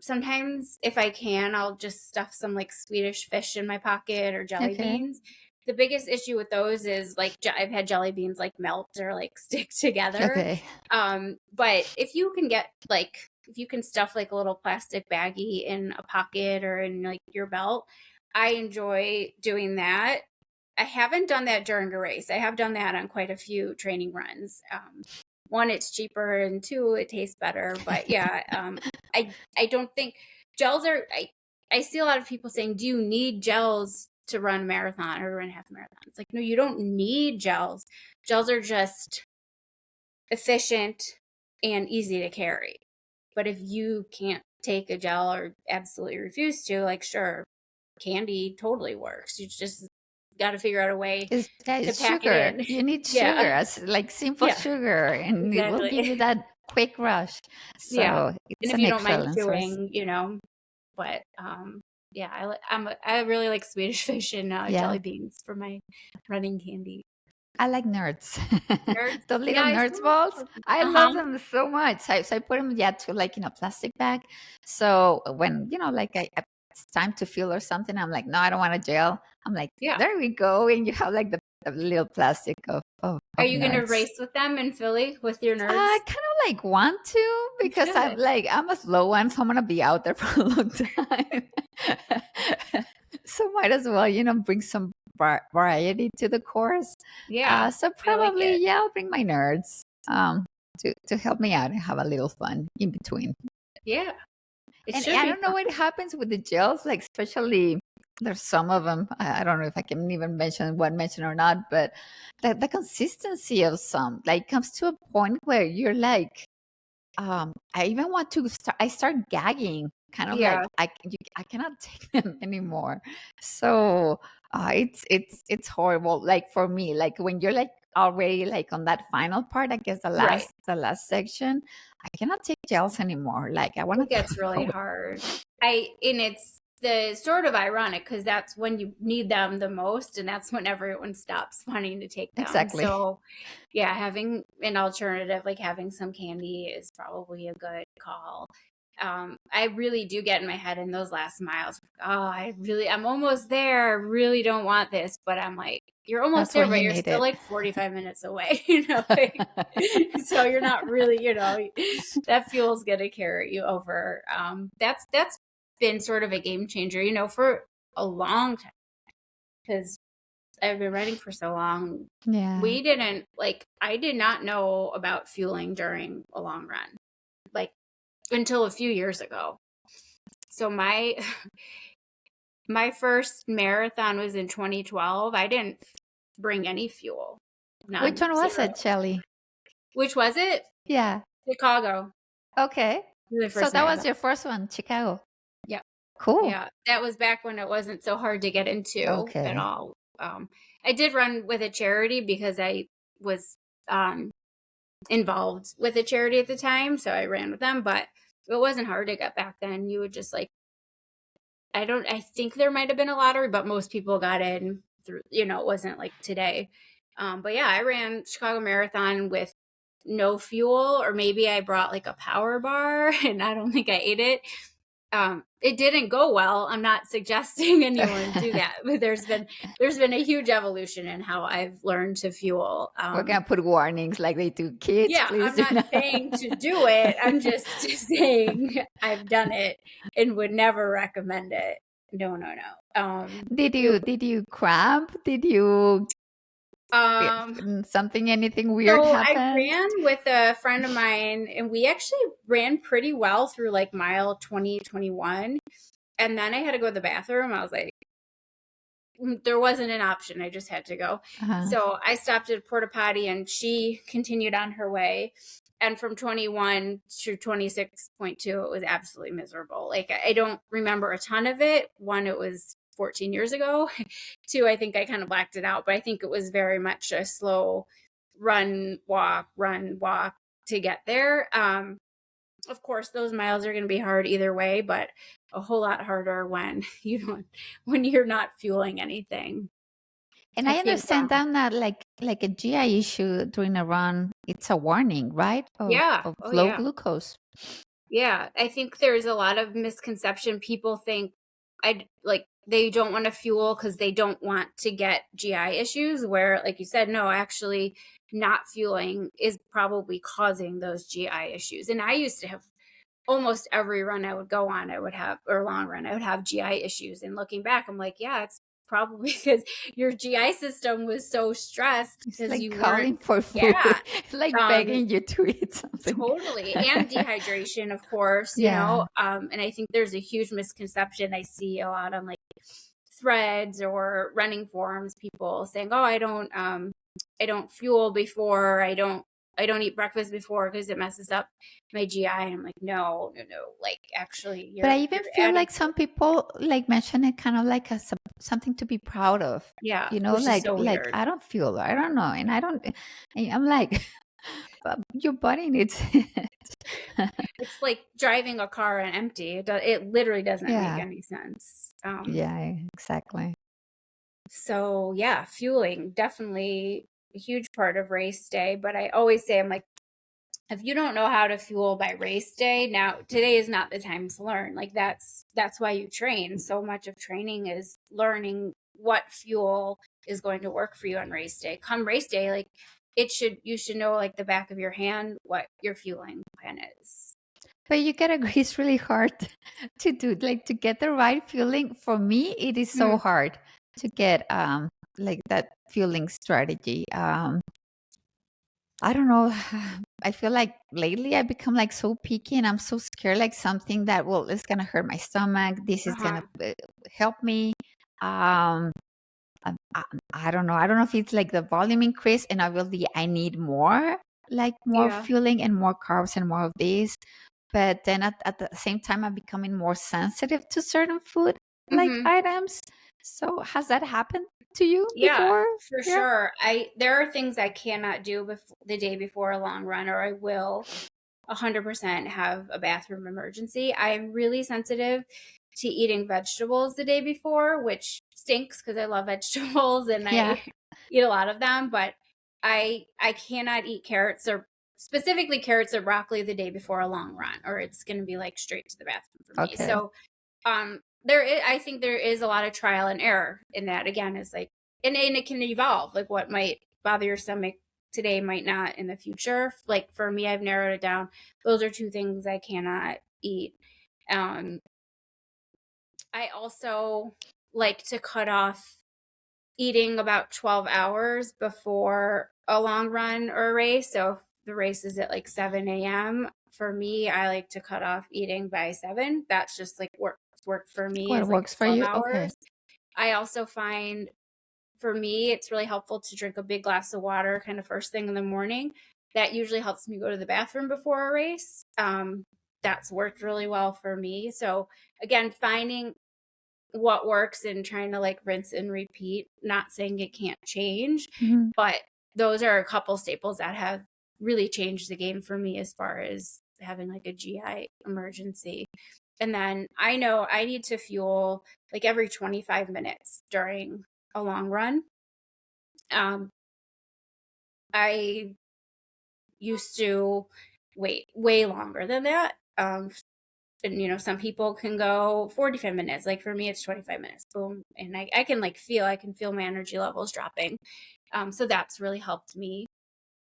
S2: Sometimes if I can, I'll just stuff some like Swedish fish in my pocket or jelly
S1: Okay.
S2: beans. The biggest issue with those is like I've had jelly beans like melt or like stick together.
S1: Okay.
S2: But if you can get like if you can stuff like a little plastic baggie in a pocket or in like your belt, I enjoy doing that. I haven't done that during a race. I have done that on quite a few training runs. One, it's cheaper, and two, it tastes better. But yeah, I don't think gels are. I see a lot of people saying, "Do you need gels to run a marathon or run a half marathon?" It's like, no, you don't need gels. Gels are just efficient and easy to carry. But if you can't take a gel or absolutely refuse to, like, sure, candy totally works. You just got to figure out a way to
S1: It's
S2: pack it
S1: sugar.
S2: in.
S1: You need sugar,
S2: Yeah,
S1: as like simple
S2: yeah,
S1: sugar, and it will give
S2: exactly.
S1: you that quick rush.
S2: Yeah,
S1: So
S2: and
S1: it's
S2: if
S1: an
S2: you don't mind
S1: excellent source.
S2: chewing, but yeah, I really like Swedish fish and
S1: Yeah.
S2: jelly beans for my running candy.
S1: I like nerds.
S2: Nerds,
S1: The
S2: yeah,
S1: little
S2: I
S1: nerds
S2: still
S1: balls.
S2: love them.
S1: I
S2: Uh-huh.
S1: love them so much. So I put them, yeah, to like in a plastic bag. So when, like it's time to fill or something, I'm like, no, I don't want a gel. I'm like,
S2: Yeah.
S1: there we go. And you have like the little plastic
S2: Are
S1: of
S2: you gonna
S1: nerds.
S2: race with them in Philly with your
S1: I
S2: nerds?
S1: kind of like want to,
S2: You
S1: because
S2: should.
S1: I'm a slow one, so I'm gonna be out there for a long time. So might as well, bring some variety to the course.
S2: Yeah,
S1: So
S2: I like
S1: probably,
S2: it.
S1: yeah, I'll bring my nerds to help me out and have a little fun in between.
S2: Yeah, it
S1: And
S2: should
S1: I
S2: be
S1: don't know
S2: fun.
S1: what happens with the gels, like especially there's some of them. I don't know if I can even mention one mention or not, but the consistency of some like comes to a point where you're like, I even want to start. I start gagging, kind of like
S2: Yeah,
S1: I cannot take them anymore. So it's horrible. Like for me, like when you're like already like on that final part, I guess
S2: right.
S1: the last section, I cannot take gels anymore. Like I want
S2: It
S1: to
S2: gets
S1: throw
S2: really
S1: away.
S2: hard. And it's the sort of ironic because that's when you need them the most, and that's when everyone stops wanting to take them.
S1: Exactly.
S2: So, yeah, having an alternative, like having some candy, is probably a good call. I really do get in my head in those last miles. Oh, I'm almost there. I really don't want this, but I'm like, you're almost
S1: That's
S2: there,
S1: when
S2: but
S1: you
S2: you're
S1: need
S2: still
S1: it.
S2: like 45 minutes away, like, so you're not really, that fuel's going to carry you over. That's been sort of a game changer, for a long time, because I've been running for so long.
S1: Yeah.
S2: I did not know about fueling during a long run, like until a few years ago. So my first marathon was in 2012. I didn't bring any fuel,
S1: Which
S2: none,
S1: one was
S2: zero.
S1: it, Shelley?
S2: Which was it?
S1: Yeah.
S2: Chicago,
S1: Okay.
S2: the
S1: So
S2: first
S1: that was
S2: marathon.
S1: your first one, Chicago.
S2: Yeah.
S1: Cool.
S2: Yeah, that was back when it wasn't so hard to get into at
S1: Okay.
S2: all. I did run with a charity because I was um, involved with a charity at the time, so I ran with them. But it wasn't hard to get back then. You would just I think there might have been a lottery, but most people got in through, it wasn't like today. But yeah, I ran Chicago Marathon with no fuel, or maybe I brought like a power bar and I don't think I ate it. It didn't go well. I'm not suggesting anyone do that, but there's been a huge evolution in how I've learned to fuel.
S1: We're gonna put warnings like they do. Kids,
S2: Yeah,
S1: please
S2: I'm
S1: do
S2: not
S1: not.
S2: saying to do it. I'm just saying I've done it and would never recommend it. No, no, no. You,
S1: Did you cramp? Did you get
S2: um,
S1: something? Anything weird
S2: so I
S1: happened?
S2: ran with a friend of mine, and we actually ran pretty well through like mile 20, 21. And then I had to go to the bathroom. I was like, there wasn't an option. I just had to go.
S1: Uh-huh.
S2: So I stopped at a porta potty and she continued on her way. And from 21 to 26.2, it was absolutely miserable. Like, I don't remember a ton of it. One, it was 14 years ago. Two, I think I kind of blacked it out, but I think it was very much a slow run, walk to get there. Of course, those miles are going to be hard either way, but a whole lot harder when when you're not fueling anything.
S1: And
S2: I
S1: I
S2: think,
S1: understand that like a GI issue during a run, it's a warning, right?
S2: yeah,
S1: Of
S2: oh
S1: low
S2: yeah,
S1: glucose.
S2: yeah. I think there's a lot of misconception. People think they don't want to fuel because they don't want to get GI issues. Where, like you said, no, actually, not fueling is probably causing those GI issues. And I used to have almost every run I would go on, or long run, I would have GI issues. And looking back, I'm like, yeah, it's probably because your GI system was so stressed
S1: It's
S2: because
S1: like
S2: you weren't,
S1: calling for food.
S2: yeah,
S1: It's like
S2: um,
S1: begging you to eat something.
S2: totally. And dehydration, of course,
S1: Yeah.
S2: and I think there's a huge misconception I see a lot on like threads or running forums, people saying, oh, I don't fuel before, I don't eat breakfast before because it messes up my GI. And I'm like, no, no, no. Like, actually,
S1: But I
S2: you're
S1: even feel
S2: adding
S1: like
S2: to
S1: some
S2: it.
S1: people like mention it kind of like something to be proud of.
S2: Yeah,
S1: You know,
S2: which is so
S1: like
S2: weird.
S1: I don't feel, I don't know, and I don't. And I'm like, but your body needs it.
S2: It's like driving a car on empty. It literally doesn't make
S1: Yeah,
S2: any sense.
S1: yeah, exactly.
S2: So yeah, fueling definitely a huge part of race day. But I always say, I'm like, if you don't know how to fuel by race day, now today is not the time to learn. Like, that's why you train. So much of training is learning what fuel is going to work for you on race day. Come race day, like, you should know like the back of your hand what your fueling plan is.
S1: But you gotta agree, it's really hard to do, like to get the right feeling. For me, it is so
S2: Mm,
S1: hard to get. like that fueling strategy. I don't know. I feel like lately I become like so picky and I'm so scared like something that well it's gonna hurt my stomach. This is gonna
S2: Uh-huh.
S1: help me. Um, I don't know. I don't know if it's like the volume increase and obviously I need more, like more
S2: Yeah.
S1: fueling and more carbs and more of these. But then at the same time, I'm becoming more sensitive to certain food like
S2: Mhm.
S1: items. So has that happened to you
S2: Yeah,
S1: before?
S2: for
S1: Yeah.
S2: sure. There are things I cannot do the day before a long run, or I will 100% have a bathroom emergency. I'm really sensitive to eating vegetables the day before, which stinks because I love vegetables and
S1: Yeah.
S2: I eat a lot of them, but I cannot eat carrots or specifically carrots or broccoli the day before a long run, or it's going to be like straight to the bathroom for me.
S1: Okay.
S2: So I think there is a lot of trial and error in that. Again, it's like, and it can evolve. Like what might bother your stomach today might not in the future. Like for me, I've narrowed it down. Those are two things I cannot eat. Um, I also like to cut off eating about 12 hours before a long run or a race. So if the race is at like 7 a.m., for me, I like to cut off eating by 7. That's just like work for me
S1: What
S2: is like
S1: works for
S2: 12
S1: you? Okay.
S2: hours. I also find for me, it's really helpful to drink a big glass of water kind of first thing in the morning. That usually helps me go to the bathroom before a race. That's worked really well for me. So again, finding what works and trying to like rinse and repeat, not saying it can't change,
S1: Mhm.
S2: but those are a couple staples that have really changed the game for me as far as having like a GI emergency. And then I know I need to fuel like every 25 minutes during a long run. Um, I used to wait way longer than that. And some people can go 45 minutes. Like for me, it's 25 minutes. Boom. And I can feel my energy levels dropping. So that's really helped me.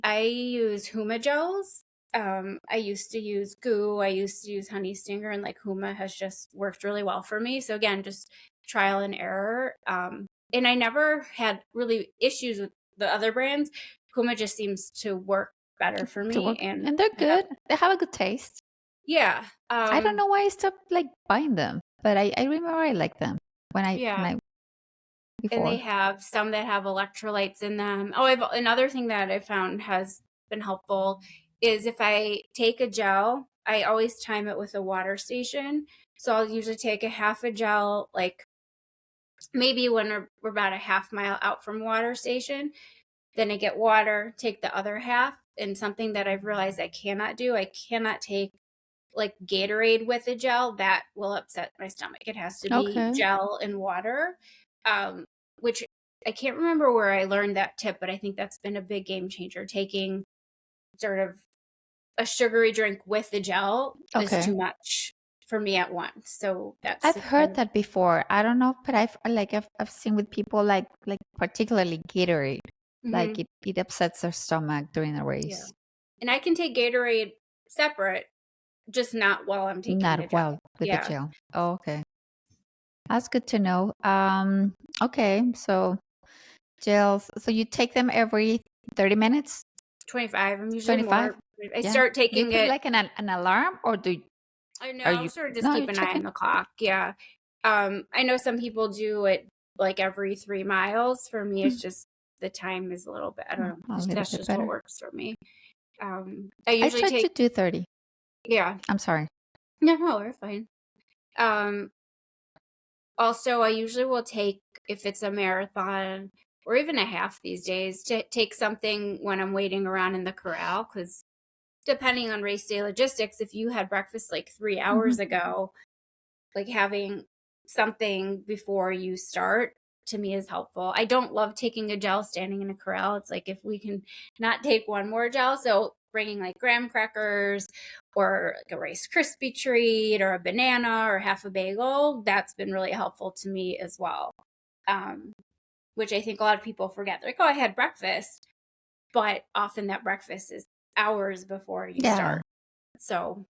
S2: I use Huma gels. I used to use Goo. I used to use Honey Stinger, and like Huma has just worked really well for me. So again, just trial and error. And I never had really issues with the other brands. Huma just seems to work better for
S1: To
S2: me
S1: work,
S2: and
S1: and they're
S2: have
S1: good. They have a good taste.
S2: yeah.
S1: I don't know why I stopped like buying them, but I remember I liked them when
S2: Yeah.
S1: I
S2: And they
S1: before.
S2: have some that have electrolytes in them. Oh, another thing that I found has been helpful is if I take a gel, I always time it with a water station. So I'll usually take a half a gel, like maybe when we're about a half mile out from a water station. Then I get water, take the other half. And something that I've realized I cannot do, I cannot take like Gatorade with a gel. That will upset my stomach. It has to be
S1: Okay.
S2: gel and water, which I can't remember where I learned that tip, but I think that's been a big game changer. Taking sort of a sugary drink with the gel is
S1: Okay.
S2: too much for me at once. So that's
S1: I've
S2: the kind
S1: heard
S2: of
S1: that before. I don't know, but I've seen with people like particularly Gatorade, like
S2: mhm,
S1: it upsets their stomach during the
S2: yeah.
S1: race.
S2: And I can take Gatorade separate, just not while I'm taking the
S1: Not
S2: gel.
S1: well with the
S2: Yeah,
S1: gel. Oh, okay. That's good to know. Okay, so gels. So you take them every 30 minutes,
S2: 25. I'm usually
S1: 25?
S2: more. I
S1: Yeah.
S2: start
S1: Do you
S2: taking
S1: put
S2: it.
S1: like an alarm or
S2: I know,
S1: are
S2: I'll
S1: you
S2: sort of just
S1: no,
S2: keep
S1: you
S2: an eye
S1: check
S2: on
S1: it?
S2: the clock. Yeah. I know some people do it like every 3 miles. For me,
S1: Hmm,
S2: it's just the time is a little bit, I don't know.
S1: a little
S2: That's
S1: bit
S2: just what
S1: better.
S2: works for me. I
S1: I
S2: usually
S1: try to
S2: take,
S1: do 30.
S2: yeah.
S1: I'm sorry.
S2: No, we're fine. Um, Also, I usually will take, if it's a marathon or even a half these days, to take something when I'm waiting around in the corral. Because depending on race day logistics, if you had breakfast like 3 hours
S1: Mhm.
S2: ago, like having something before you start to me is helpful. I don't love taking a gel standing in a corral. It's like if we can not take one more gel, so bringing like graham crackers or like a Rice Krispie treat or a banana or half a bagel, that's been really helpful to me as well. Um, which I think a lot of people forget. They're like, oh, I had breakfast, but often that breakfast is hours before you
S1: Yeah.
S2: start. So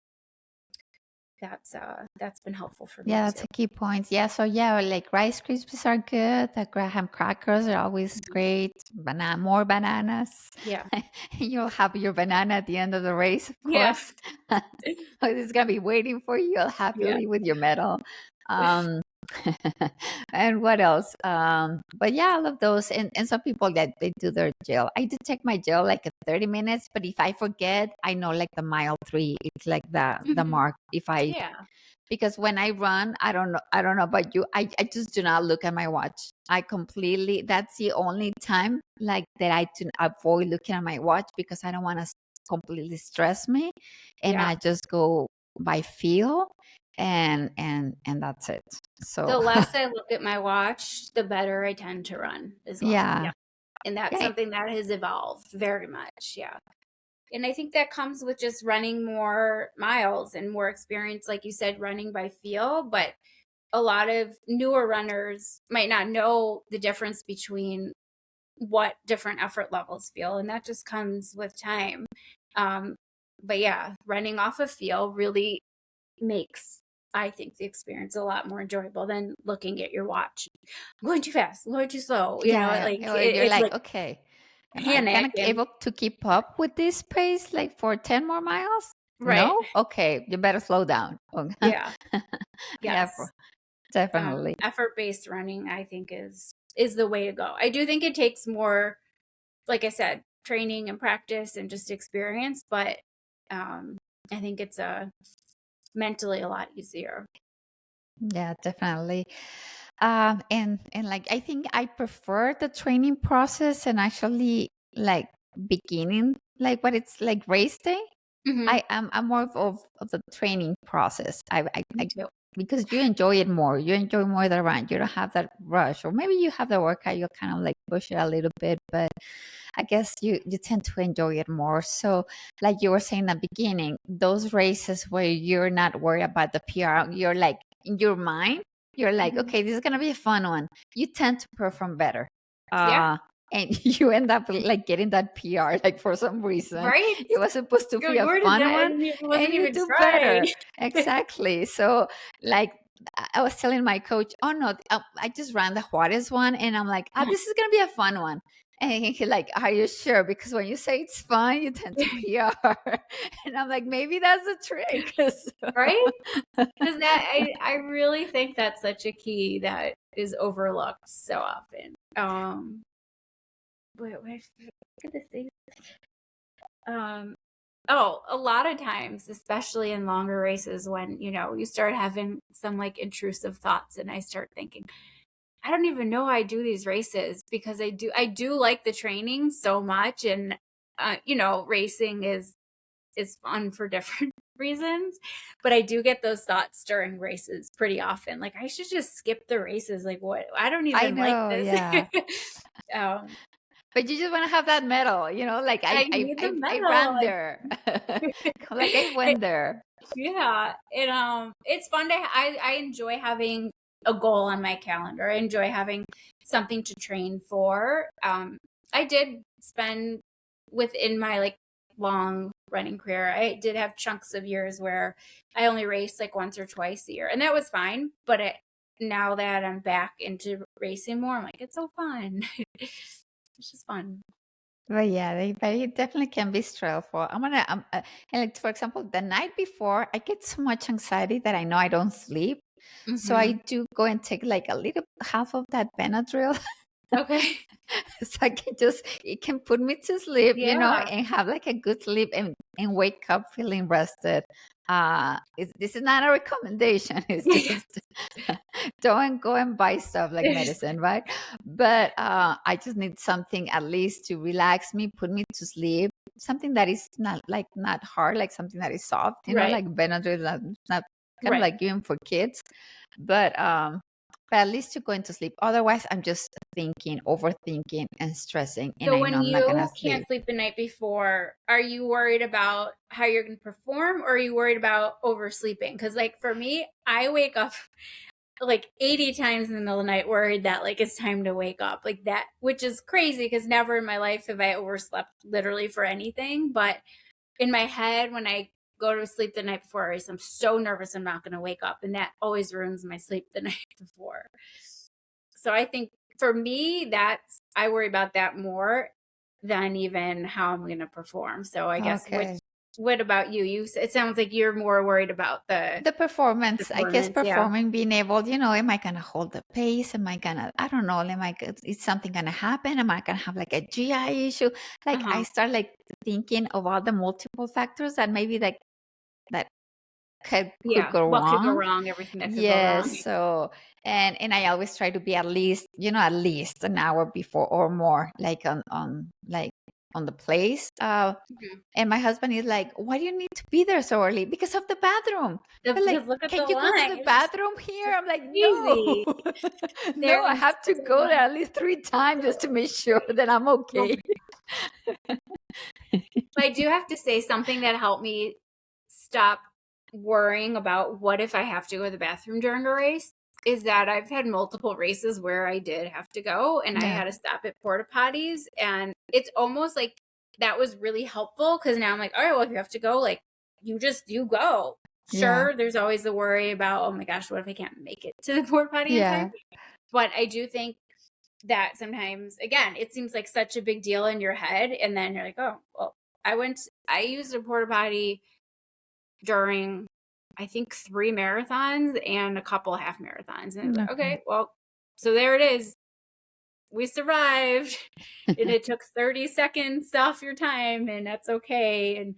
S2: that's been helpful for me
S1: Yeah,
S2: too.
S1: that's a key point. Yeah, so yeah, like Rice Krispies are good. The graham crackers are always
S2: Mhm.
S1: great. Banana, more bananas.
S2: Yeah.
S1: You'll have your banana at the end of the race, of
S2: Yeah.
S1: course. It's gonna be waiting for you
S2: Yeah.
S1: happily with your medal. Um, and what else? But yeah, I love those. And some people that they do their gel. I do take my gel like at 30 minutes, but if I forget, I know like the mile 3, it's like the
S2: Mhm.
S1: mark. If I
S2: Yeah.
S1: because when I run, I don't know about you. I just do not look at my watch. I completely that's the only time like that I do avoid looking at my watch because I don't want to completely stress me. And
S2: Yeah.
S1: I just go by feel and that's it. So
S2: The less I look at my watch, the better I tend to run as well.
S1: yeah.
S2: Yeah. And that's
S1: Yeah.
S2: something that has evolved very much. Yeah. And I think that comes with just running more miles and more experience, like you said, running by feel. But a lot of newer runners might not know the difference between what different effort levels feel. And that just comes with time. Um, but yeah, running off of feel really makes, I think, the experience a lot more enjoyable than looking at your watch. I'm going too fast, I'm going too slow.
S1: Yeah,
S2: Like
S1: yeah. You're
S2: it's
S1: like,
S2: like
S1: okay, am I
S2: panic
S1: kind of
S2: and
S1: able to keep up with this pace like for 10 more miles?
S2: right.
S1: No? Okay, you better slow down.
S2: Yeah.
S1: Yeah,
S2: Yes.
S1: definitely.
S2: Effort-based running, I think, is the way to go. I do think it takes more, like I said, training and practice and just experience, but I think it's mentally a lot easier.
S1: Yeah, definitely. And like I think I prefer the training process and actually like beginning like what it's like race day.
S2: Mhm.
S1: I'm more of the training process.
S2: Me
S1: I
S2: too.
S1: because you enjoy it more. You enjoy more the run. You don't have that rush, or maybe you have the workout. You kind of like push it a little bit, but I guess you tend to enjoy it more. So, like you were saying at the beginning, those races where you're not worried about the PR, you're like in your mind, you're like,
S2: Mhm.
S1: okay, this is gonna be a fun one. You tend to perform better.
S2: Yeah.
S1: And you end up like getting that PR like for some reason
S2: Right?
S1: it was supposed to
S2: You're
S1: be
S2: like,
S1: a
S2: "Where did
S1: fun
S2: that,"
S1: one
S2: and it
S1: and
S2: wasn't
S1: you
S2: even
S1: do
S2: trying.
S1: better. Exactly. So like I was telling my coach, oh no, I just ran the Juarez one and I'm like, this is gonna be a fun one. And he like, are you sure? Because when you say it's fun, you tend to PR. And I'm like, maybe that's the trick.
S2: Right? Because that I really think that's such a key that is overlooked so often. Wait, look at this thing. Um, oh, a lot of times, especially in longer races, when you start having some like intrusive thoughts, and I start thinking, I don't even know why I do these races because I do like the training so much, and racing is fun for different reasons, but I do get those thoughts during races pretty often. Like I should just skip the races. Like what? I don't
S1: I
S2: even like
S1: know,
S2: this.
S1: yeah.
S2: um,
S1: But you just want to have that medal, like
S2: I
S1: I I
S2: need the
S1: I, I
S2: medal.
S1: ran there. Like I went there.
S2: Yeah, it's fun to I enjoy having a goal on my calendar. I enjoy having something to train for. I did spend within my like long running career. I did have chunks of years where I only raced like once or twice a year, and that was fine. But now that I'm back into racing more, I'm like, it's so fun. It's just fun.
S1: But yeah, they definitely can be stressful. And like for example, the night before, I get so much anxiety that I know I don't sleep. So I
S2: Hmm.
S1: do go and take like a little half of that Benadryl.
S2: Okay.
S1: So I can just it can put me to sleep,
S2: Yeah.
S1: and have like a good sleep and wake up feeling rested. This is not a recommendation. It's just don't go and buy stuff like medicine, right? But I just need something at least to relax me, put me to sleep. Something that is not hard, like something that is soft,
S2: Right.
S1: like Benadryl, not kind of
S2: Right.
S1: like given for kids. But at least to go into sleep. Otherwise, I'm just thinking, overthinking, and stressing, and
S2: So
S1: I know
S2: when
S1: I'm not gonna
S2: you
S1: sleep.
S2: can't sleep the night before, are you worried about how you're going to perform, or are you worried about oversleeping? Because like for me, I wake up like 80 times in the middle of the night worried that like it's time to wake up like that, which is crazy because never in my life have I overslept literally for anything. But in my head, when I go to sleep the night before a race, I'm so nervous I'm not going to wake up. And that always ruins my sleep the night before. So I think for me, I worry about that more than even how I'm going to perform. So I guess
S1: Okay.
S2: what about you? It sounds like you're more worried about the
S1: The performance, I guess
S2: performance. Yeah.
S1: performing, being able, am I gonna hold the pace? Am I gonna, I don't know, is something gonna happen? Am I gonna have like a GI issue? Like I
S2: Uh-huh.
S1: start like thinking of all the multiple factors that maybe like that could
S2: Yeah.
S1: go
S2: What could go
S1: wrong.
S2: wrong? Everything that could go wrong.
S1: Yes. So and I always try to be at least an hour before or more, like on the place.
S2: Mhm.
S1: And my husband is like, "Why do you need to be there so early? Because of the bathroom." But like,
S2: Because look at the
S1: can you go to the
S2: lines.
S1: bathroom here?
S2: It's
S1: I'm like, no,
S2: crazy.
S1: no, I
S2: There's
S1: have to
S2: so
S1: go there
S2: much.
S1: at least 3 times just to make sure that I'm
S2: Oh
S1: okay.
S2: I do have to say something that helped me stop worrying about what if I have to go to the bathroom during a race is that I've had multiple races where I did have to go and I
S1: Yeah,
S2: had to stop at porta potties. And it's almost like that was really helpful because now I'm like, all right, well, if you have to go, like you go.
S1: yeah,
S2: Sure, there's always the worry about, oh my gosh, what if I can't make it to the porta potty in time?
S1: yeah.
S2: But I do think that sometimes, again, it seems like such a big deal in your head. And then you're like, oh, well, I used a porta potty during, I think, 3 marathons and a couple of half marathons. And I was like,
S1: Okay.
S2: okay, well, so there it is. We survived. And it took 30 seconds off your time, and that's okay. And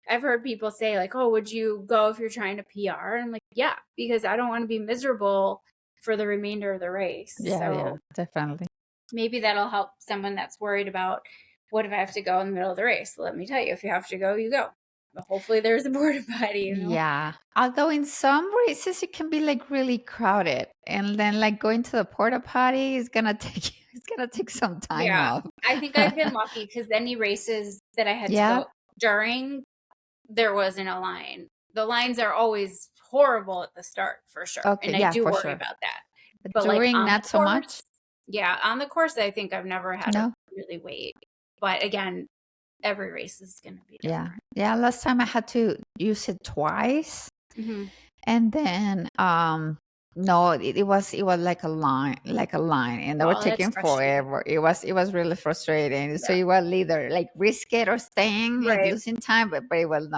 S2: I've heard people say, like, oh, would you go if you're trying to PR? And I'm like, yeah, because I don't want to be miserable for the remainder of the race.
S1: Yeah, yeah,
S2: So
S1: definitely.
S2: maybe that'll help someone that's worried about what if I have to go in the middle of the race. Let me tell you, if you have to go, you go. But hopefully there's a porta potty.
S1: Yeah. Although in some races it can be like really crowded, and then like going to the porta potty is gonna take it's gonna take some time
S2: Yeah.
S1: off.
S2: I think I've been lucky because any races that I had to
S1: Yeah.
S2: go during, there wasn't a line. The lines are always horrible at the start for sure.
S1: Okay.
S2: And I
S1: Yeah,
S2: do
S1: for
S2: worry
S1: sure.
S2: about that.
S1: But
S2: But like
S1: during,
S2: on the
S1: not so much.
S2: course, yeah, on the course, I think I've never had to
S1: No.
S2: really wait. But again, every race is going to be
S1: Yeah.
S2: different.
S1: Yeah. Last time I had to use it twice.
S2: Hmm.
S1: And then no, it was like a line, and they were
S2: Oh, that's
S1: taking
S2: frustrating.
S1: forever. It was really frustrating. So
S2: Yeah.
S1: you were either like risk it or staying, like
S2: Right.
S1: losing time, but it was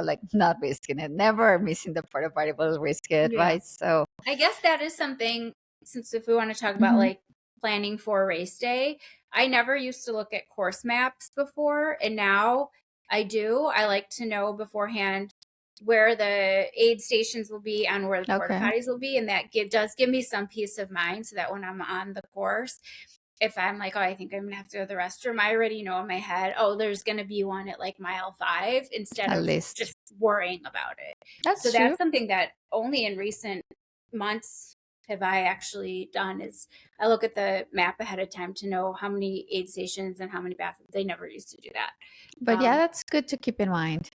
S1: like not risking it. Never missing the porta potty was risk it,
S2: Yeah.
S1: right? So
S2: I guess that is something, since if we want to talk about
S1: mhm.
S2: like planning for race day, I never used to look at course maps before. And now I do. I like to know beforehand where the aid stations will be and where the porta
S1: Okay,
S2: potties will be. And that does give me some peace of mind so that when I'm on the course, if I'm like, oh, I think I'm gonna have to go to the restroom, I already know in my head, oh, there's gonna be one at like mile 5 instead
S1: at
S2: of
S1: least
S2: just worrying about it. So
S1: that's true.
S2: that's something that only in recent months have I actually done is I look at the map ahead of time to know how many aid stations and how many bathrooms. They never used to do that.
S1: But yeah, that's good to keep in mind.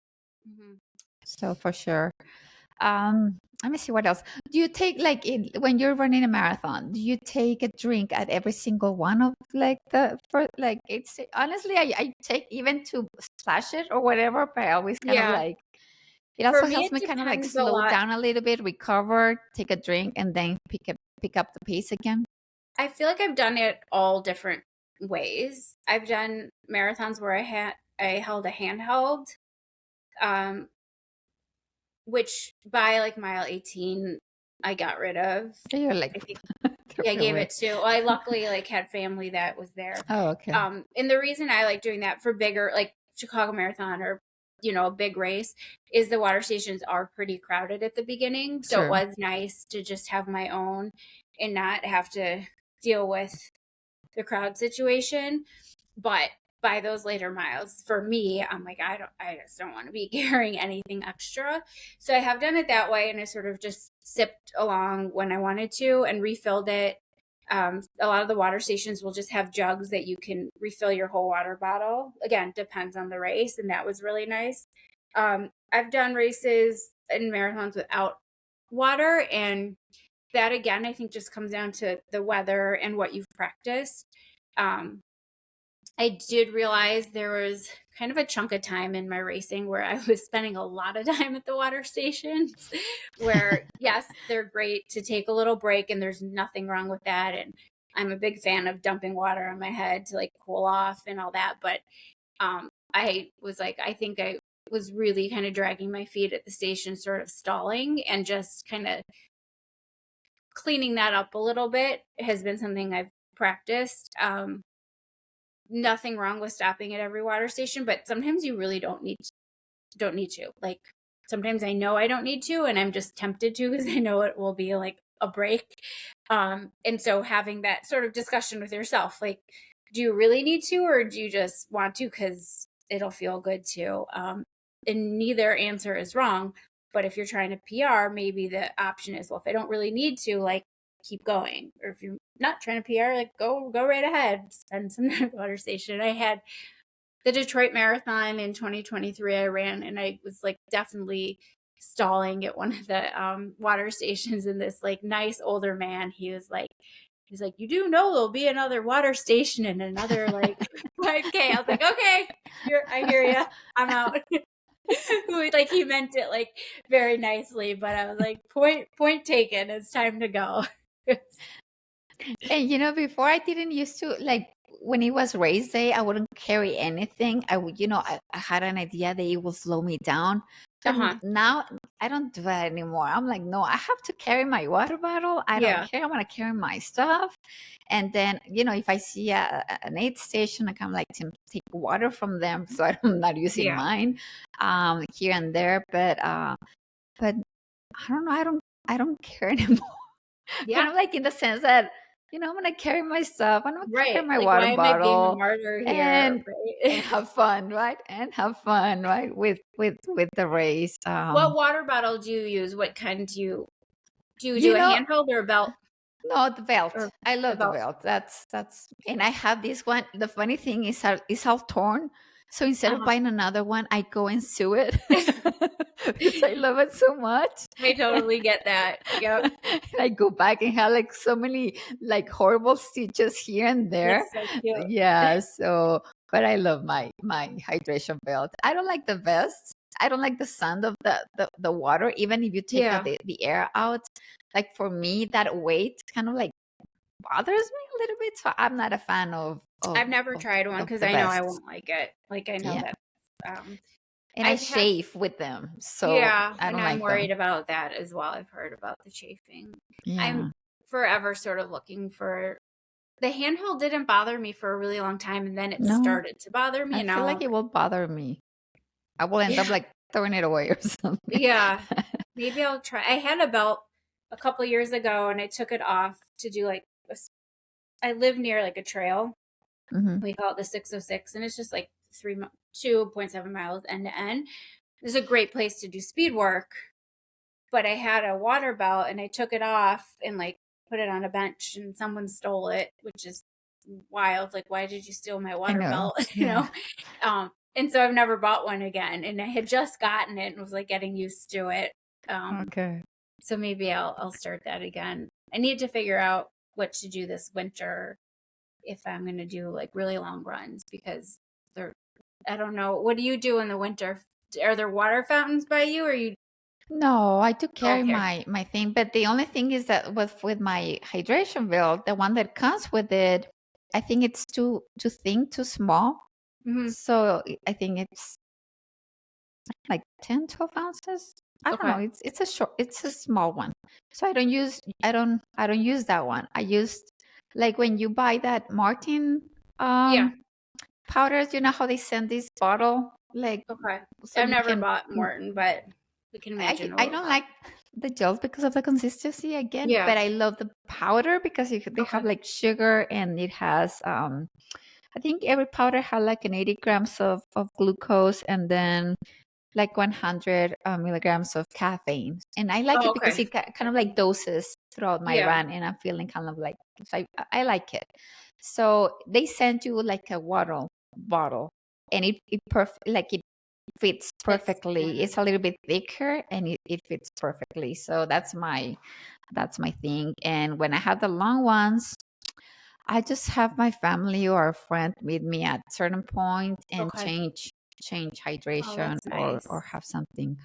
S2: Mhm.
S1: So for sure. Let me see what else. Do you take like when you're running a marathon? Do you take a drink at every single one of like the for like it's honestly I take even to splash it or whatever, but I always kind of
S2: Yeah.
S1: like it
S2: For
S1: also
S2: me,
S1: helps
S2: it
S1: me kind of like
S2: depends a
S1: slow
S2: lot.
S1: down a little bit, recover, take a drink, and then pick up the pace again.
S2: I feel like I've done it all different ways. I've done marathons where I held a handheld, um, which by like mile 18, I got rid of.
S1: So you're like
S2: I think
S1: throw
S2: yeah, I
S1: it
S2: gave
S1: away.
S2: it to. Well, I luckily like had family that was there.
S1: Oh, okay.
S2: And the reason I like doing that for bigger, like Chicago Marathon or a big race, is the water stations are pretty crowded at the beginning. So it
S1: True.
S2: was nice to just have my own and not have to deal with the crowd situation. But by those later miles, for me, I'm like, I just don't want to be carrying anything extra. So I have done it that way, and I sort of just sipped along when I wanted to and refilled it. A lot of the water stations will just have jugs that you can refill your whole water bottle. Again, depends on the race, and that was really nice. I've done races and marathons without water, and that again, I think just comes down to the weather and what you've practiced. Um, I did realize there was kind of a chunk of time in my racing where I was spending a lot of time at the water stations where, yes, they're great to take a little break and there's nothing wrong with that. And I'm a big fan of dumping water on my head to like cool off and all that. But I was like, I think I was really kind of dragging my feet at the station, sort of stalling, and just kind of cleaning that up a little bit has been something I've practiced. Nothing wrong with stopping at every water station, but sometimes you really don't need to. Like sometimes I know I don't need to and I'm just tempted to because I know it will be like a break. And so having that sort of discussion with yourself, like, do you really need to or do you just want to because it'll feel good to? And neither answer is wrong. But if you're trying to PR, maybe the option is, well, if I don't really need to, like, keep going. Or if you're not trying to PR, like, go right ahead, spend some time at the water station. I had the Detroit Marathon in 2023 I ran, and I was like definitely stalling at one of the water stations, and this like nice older man, he's like, you do know there'll be another water station and another like 5K. I was like, okay, I hear you. I'm out. Like he meant it like very nicely, but I was like, point taken. It's time to go.
S1: And before I didn't used to like when it was race day, I wouldn't carry anything. I would, I had an idea that it will slow me down. But
S2: Uh-huh.
S1: now I don't do that anymore. I'm like, no, I have to carry my water bottle. I don't
S2: Yeah.
S1: care. I'm gonna carry my stuff. And then, if I see an aid station, I can like take water from them, so I'm not using
S2: Yeah.
S1: mine here and there. But I don't know. I don't care anymore. Kind
S2: Yeah.
S1: of like in the sense that, I'm gonna carry my stuff. I'm gonna carry
S2: Right.
S1: my
S2: Like,
S1: water
S2: why am I being a
S1: bottle
S2: martyr here?
S1: and
S2: Right.
S1: have fun, right? And have fun, right? With the race.
S2: What water bottle do you use? What kind do you
S1: You
S2: do a
S1: know,
S2: handheld or a belt
S1: no, the belt.
S2: or
S1: I
S2: a
S1: love the
S2: belt?
S1: belt. That's and I have this one. The funny thing is it's all torn. So instead of
S2: Uh-huh.
S1: buying another one, I go and sew it because I love it so much.
S2: I totally get that. Yep.
S1: And I go back and have like so many like horrible stitches here and there.
S2: That's so cute.
S1: Yeah, so but I love my hydration belt. I don't like the vest. I don't like the sound of the water, even if you take
S2: Yeah.
S1: the air out. Like for me, that weight kind of like bothers me a little bit. So I'm not a fan
S2: I've never
S1: of,
S2: tried one
S1: of
S2: because
S1: the
S2: I know I
S1: vests.
S2: won't like it. Like I know
S1: Yeah.
S2: that um
S1: And I
S2: I've had
S1: shave with them. So
S2: yeah,
S1: I
S2: and
S1: don't
S2: I'm
S1: like them.
S2: worried about that as well. I've heard about the chafing. I'm
S1: Yeah.
S2: forever sort of looking for the handheld didn't bother me for a really long time and then it
S1: No,
S2: started to bother me
S1: I
S2: and
S1: feel like
S2: now
S1: it will bother me. I will end up
S2: yeah.
S1: like throwing it away or something.
S2: Yeah. Maybe I'll try. I had a belt a couple years ago and I took it off to do like I live near like a trail.
S1: Hmm.
S2: We call it the 606 and it's just like 2.7 miles end to end. It's a great place to do speed work, but I had a water belt and I took it off and like put it on a bench and someone stole it, which is wild. Like, why did you steal my
S1: I
S2: water
S1: know.
S2: belt?
S1: Yeah.
S2: And so I've never bought one again. And I had just gotten it and was like getting used to it. Um,
S1: Okay.
S2: so maybe I'll start that again. I need to figure out what to do this winter if I'm going to do like really long runs because they're, I don't know. What do you do in the winter? Are there water fountains by you or you?
S1: No, I do carry
S2: Okay.
S1: my thing, but the only thing is that with my hydration belt, the one that comes with it, I think it's too thin, too small.
S2: Hmm.
S1: So I think it's like 10, 12 ounces. I don't know.
S2: Okay.
S1: It's a small one. So I don't use that one. I used like when you buy that Martin
S2: Yeah.
S1: powders, you know how they send this bottle like
S2: Okay.
S1: so
S2: I've
S1: you
S2: never
S1: can
S2: bought Morton, but we can imagine a
S1: I
S2: little
S1: don't
S2: bit.
S1: like the gels because of the consistency again,
S2: Yeah.
S1: but I love the powder because they have
S2: Okay.
S1: like sugar and it has I think every powder has like an 80 grams of glucose and then like 100 milligrams of caffeine. And I like
S2: Oh,
S1: it because
S2: okay.
S1: it kind of like doses throughout my
S2: Yeah.
S1: run and I'm feeling kind of like, so I like it. So they send you like a water bottle and it fits
S2: Fits
S1: perfectly. It's
S2: in.
S1: a little bit thicker and it fits perfectly. So that's my thing. And when I have the long ones, I just have my family or a friend meet me at certain point and
S2: Okay.
S1: change
S2: Oh,
S1: hydration
S2: that's
S1: or
S2: nice.
S1: have something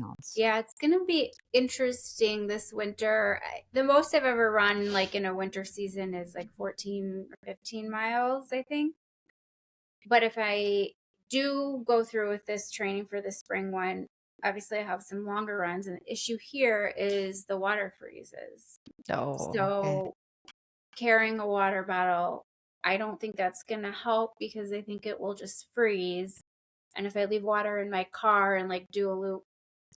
S1: else.
S2: Yeah, it's gonna be interesting this winter. The most I've ever run, like in a winter season, is like 14 or 15 miles, I think. But if I do go through with this training for the spring one, obviously I have some longer runs. And the issue here is the water freezes.
S1: Oh, okay.
S2: So carrying a water bottle, I don't think that's going to help because I think it will just freeze. And if I leave water in my car and like do a loop,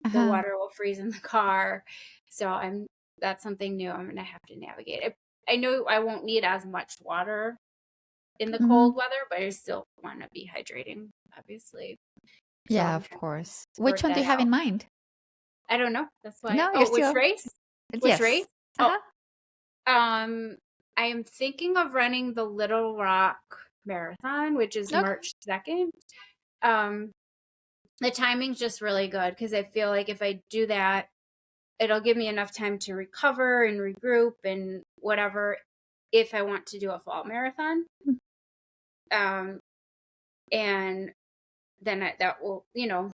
S2: the
S1: Uh-huh.
S2: water will freeze in the car. So that's something new I'm going to have to navigate. I know I won't need as much water in the
S1: Hmm.
S2: cold weather, but I still want to be hydrating, obviously. So
S1: Yeah,
S2: I'm
S1: of
S2: trying to
S1: course. Which
S2: sort
S1: one do
S2: that
S1: you have
S2: out.
S1: in mind?
S2: I don't know. That's why.
S1: No, you're
S2: Oh, which
S1: still
S2: race? Which
S1: yes.
S2: race? Oh,
S1: Uh-huh.
S2: um, I am thinking of running the Little Rock Marathon, which is
S1: Okay.
S2: March 2nd. Um, the timing's just really good because I feel like if I do that, it'll give me enough time to recover and regroup and whatever if I want to do a fall marathon. Um, and then that will,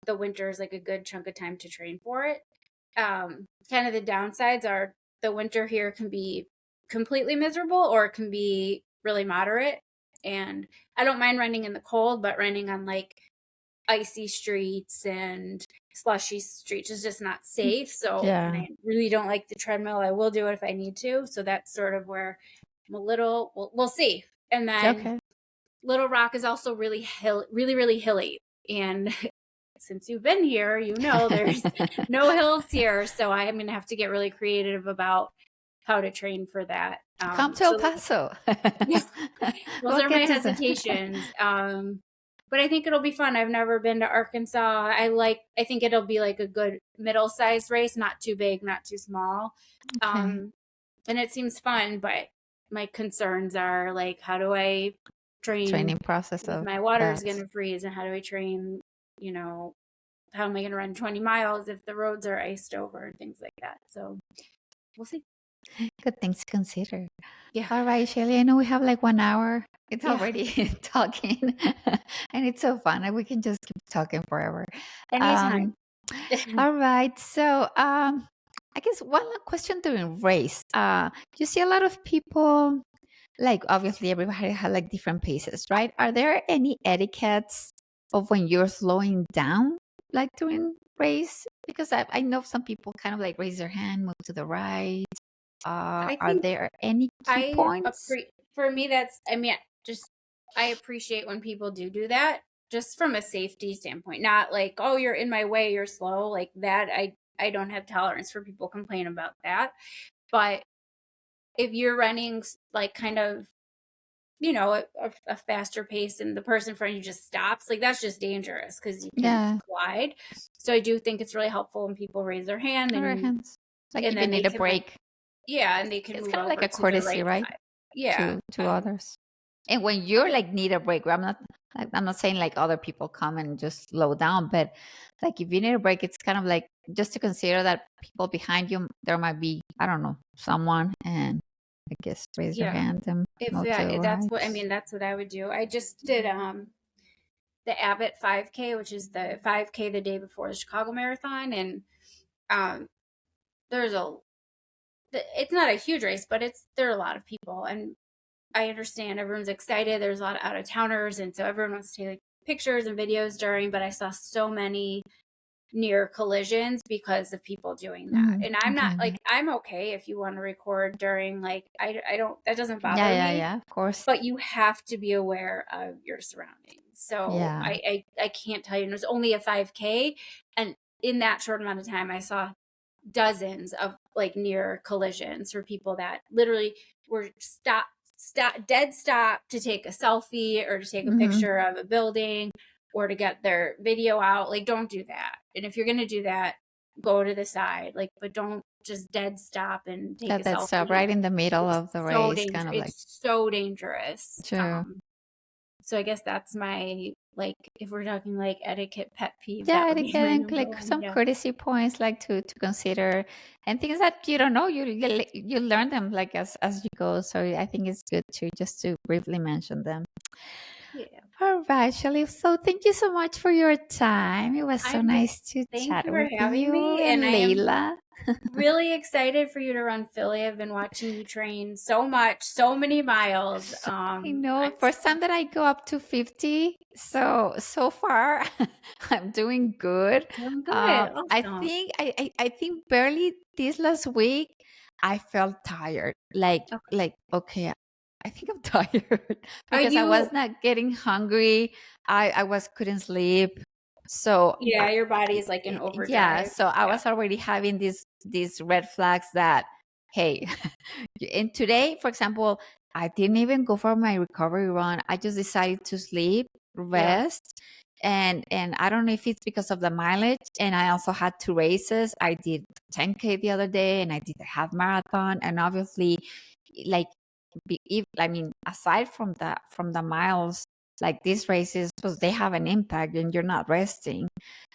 S2: the winter is like a good chunk of time to train for it. Kind of the downsides are the winter here can be completely miserable or it can be really moderate. And I don't mind running in the cold, but running on like icy streets and slushy streets is just not safe. So, and
S1: Yeah.
S2: I really don't like the treadmill. I will do it if I need to. So that's sort of where I'm a little, we'll see. And then
S1: Okay.
S2: Little Rock is also really, really hilly. And since you've been here, there's no hills here. So I am going to have to get really creative about how to train for that.
S1: Come to El
S2: So
S1: Paso.
S2: those
S1: We'll
S2: are my
S1: get to the
S2: hesitations. But I think it'll be fun. I've never been to Arkansas. I think it'll be like a good middle-sized race, not too big, not too small.
S1: Okay.
S2: And it seems fun, but my concerns are like, how do I train
S1: Training process
S2: if
S1: of
S2: my water is
S1: that.
S2: going to freeze? And how do I train, you know, how am I going to run 20 miles if the roads are iced over and things like that? So we'll see.
S1: Good things to consider.
S2: Yeah.
S1: All right, Shelly, I know we have like 1 hour. It's
S2: Yeah.
S1: already talking, and it's so fun. And we can just keep talking forever.
S2: Anytime.
S1: Um, all right. So, I guess one question during race. You see a lot of people, like obviously everybody has like different paces, right? Are there any etiquettes of when you're slowing down, like during race? Because I know some people kind of like raise their hand, move to the right.
S2: I
S1: Are
S2: think
S1: there any key
S2: I
S1: points?
S2: appreciate, for me, just, I appreciate when people do that just from a safety standpoint, not like, oh, you're in my way, you're slow, like that. I don't have tolerance for people complaining about that. But if you're running like kind of, a faster pace and the person in front of you just stops, like that's just dangerous because you can
S1: Yeah,
S2: collide. So I do think it's really helpful when people raise their hand
S1: other
S2: and
S1: hands. Like
S2: and
S1: if you
S2: then they
S1: need a
S2: can like,
S1: break,
S2: yeah, and they can
S1: it's
S2: move
S1: kind of like
S2: over
S1: a
S2: to the
S1: courtesy,
S2: right
S1: right?
S2: side. Yeah.
S1: To others. And when you're
S2: Yeah.
S1: like need a break, I'm not saying like other people come and just slow down, but like if you need a break, it's kind of like just to consider that people behind you, there might be, I don't know, someone, and I guess raise your
S2: Yeah.
S1: hand and
S2: If
S1: move to the
S2: that that's
S1: right.
S2: what I mean, that's what I would do. I just did the Abbott 5K, which is the 5K the day before the Chicago Marathon, and um there's a it's not a huge race, but there are a lot of people, and I understand everyone's excited. There's a lot of out of towners, and so everyone wants to take like, pictures and videos during. But I saw so many near collisions because of people doing that.
S1: Mm,
S2: And I'm not
S1: okay.
S2: like, I'm okay if you want to record during, like, I don't, that doesn't
S1: Yeah,
S2: bother
S1: yeah,
S2: me,
S1: yeah. Of course.
S2: but you have to be aware of your surroundings. So
S1: Yeah.
S2: I can't tell you, there's only a 5K. And in that short amount of time, I saw dozens of like near collisions for people that literally were dead stop to take a selfie or to take a
S1: Hmm.
S2: picture of a building or to get their video out. Like, don't do that. And if you're going to do that, go to the side, like, but don't just dead stop and take a
S1: That's
S2: selfie.
S1: right in the middle
S2: It's
S1: of the
S2: so
S1: race, kind
S2: dangerous.
S1: of like
S2: It's so dangerous.
S1: true.
S2: So I guess that's my like if we're talking like etiquette pet peeve,
S1: Yeah,
S2: that would be my
S1: again,
S2: number
S1: like
S2: one.
S1: some
S2: Yeah.
S1: courtesy points, like to consider, and things that you don't know, you learn them like as you go. So I think it's good to just to briefly mention them.
S2: Yeah.
S1: All right, Shelly. So thank you so much for your time. It was so
S2: I'm just
S1: nice to
S2: Thank
S1: chat
S2: you for
S1: with
S2: having
S1: you
S2: me, and
S1: and
S2: I am
S1: Layla.
S2: really excited for you to run Philly. I've been watching you train so much, so many miles.
S1: I know.
S2: I'm
S1: First time that I go up to 50. So far I'm doing good.
S2: doing good.
S1: I
S2: Awesome.
S1: think I think barely this last week I felt tired.
S2: Okay.
S1: Like okay, I think I'm tired
S2: Are
S1: because I was
S2: you
S1: not getting hungry. I was couldn't sleep. So
S2: Yeah, your body is like in
S1: yeah,
S2: overdrive.
S1: so I
S2: Yeah.
S1: was already having these red flags that hey, and today, for example, I didn't even go for my recovery run. I just decided to sleep,
S2: Yeah.
S1: rest, and I don't know if it's because of the mileage. And I also had two races. I did 10K the other day, and I did a half marathon. And obviously, like, I mean, aside from the miles, like these races, because they have an impact, and you're not resting.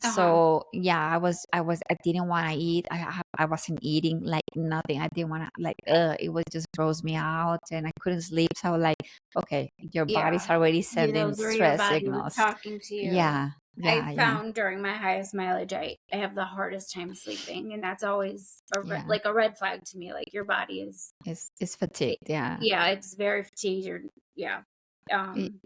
S2: Uh-huh.
S1: So yeah, I didn't want to eat. I wasn't eating like nothing. I didn't want to like. It was just gross me out, and I couldn't sleep. So like, okay, your
S2: Yeah.
S1: body's already sending
S2: Those were your
S1: stress
S2: body was
S1: signals.
S2: talking to you.
S1: Yeah,
S2: I
S1: yeah, yeah,
S2: found during my highest mileage, I have the hardest time sleeping, and that's always
S1: yeah.
S2: like a red flag to me. Like your body is,
S1: It's fatigued. Yeah.
S2: yeah, it's very fatigued. Or yeah,
S1: I-
S2: um,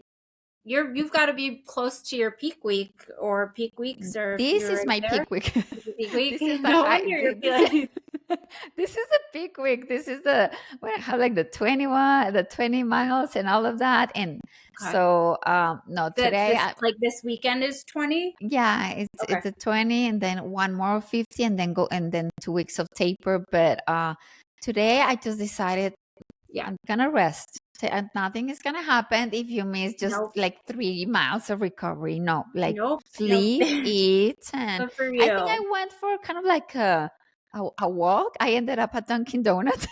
S2: you've got to be close to your peak week or peak weeks, or if
S1: This
S2: you're
S1: is
S2: right
S1: my
S2: there,
S1: peak week.
S2: it's a peak week.
S1: This is the
S2: No
S1: high.
S2: wonder you're
S1: This is
S2: feeling
S1: this is the peak week. This is the when I have like the 20 miles and all of that. And
S2: okay.
S1: so no,
S2: That
S1: today
S2: this like this weekend is 20.
S1: yeah,
S2: Okay.
S1: it's a 20 and then one more 50 and then go and then 2 weeks of taper. But today I just decided
S2: Yeah.
S1: I'm gonna rest. And nothing is gonna happen if you miss just
S2: Nope.
S1: like 3 miles of recovery. No, like
S2: Nope. Nope.
S1: sleep, eat, and
S2: Good for
S1: I think
S2: you.
S1: I went for kind of like a walk. I ended up at Dunkin' Donuts.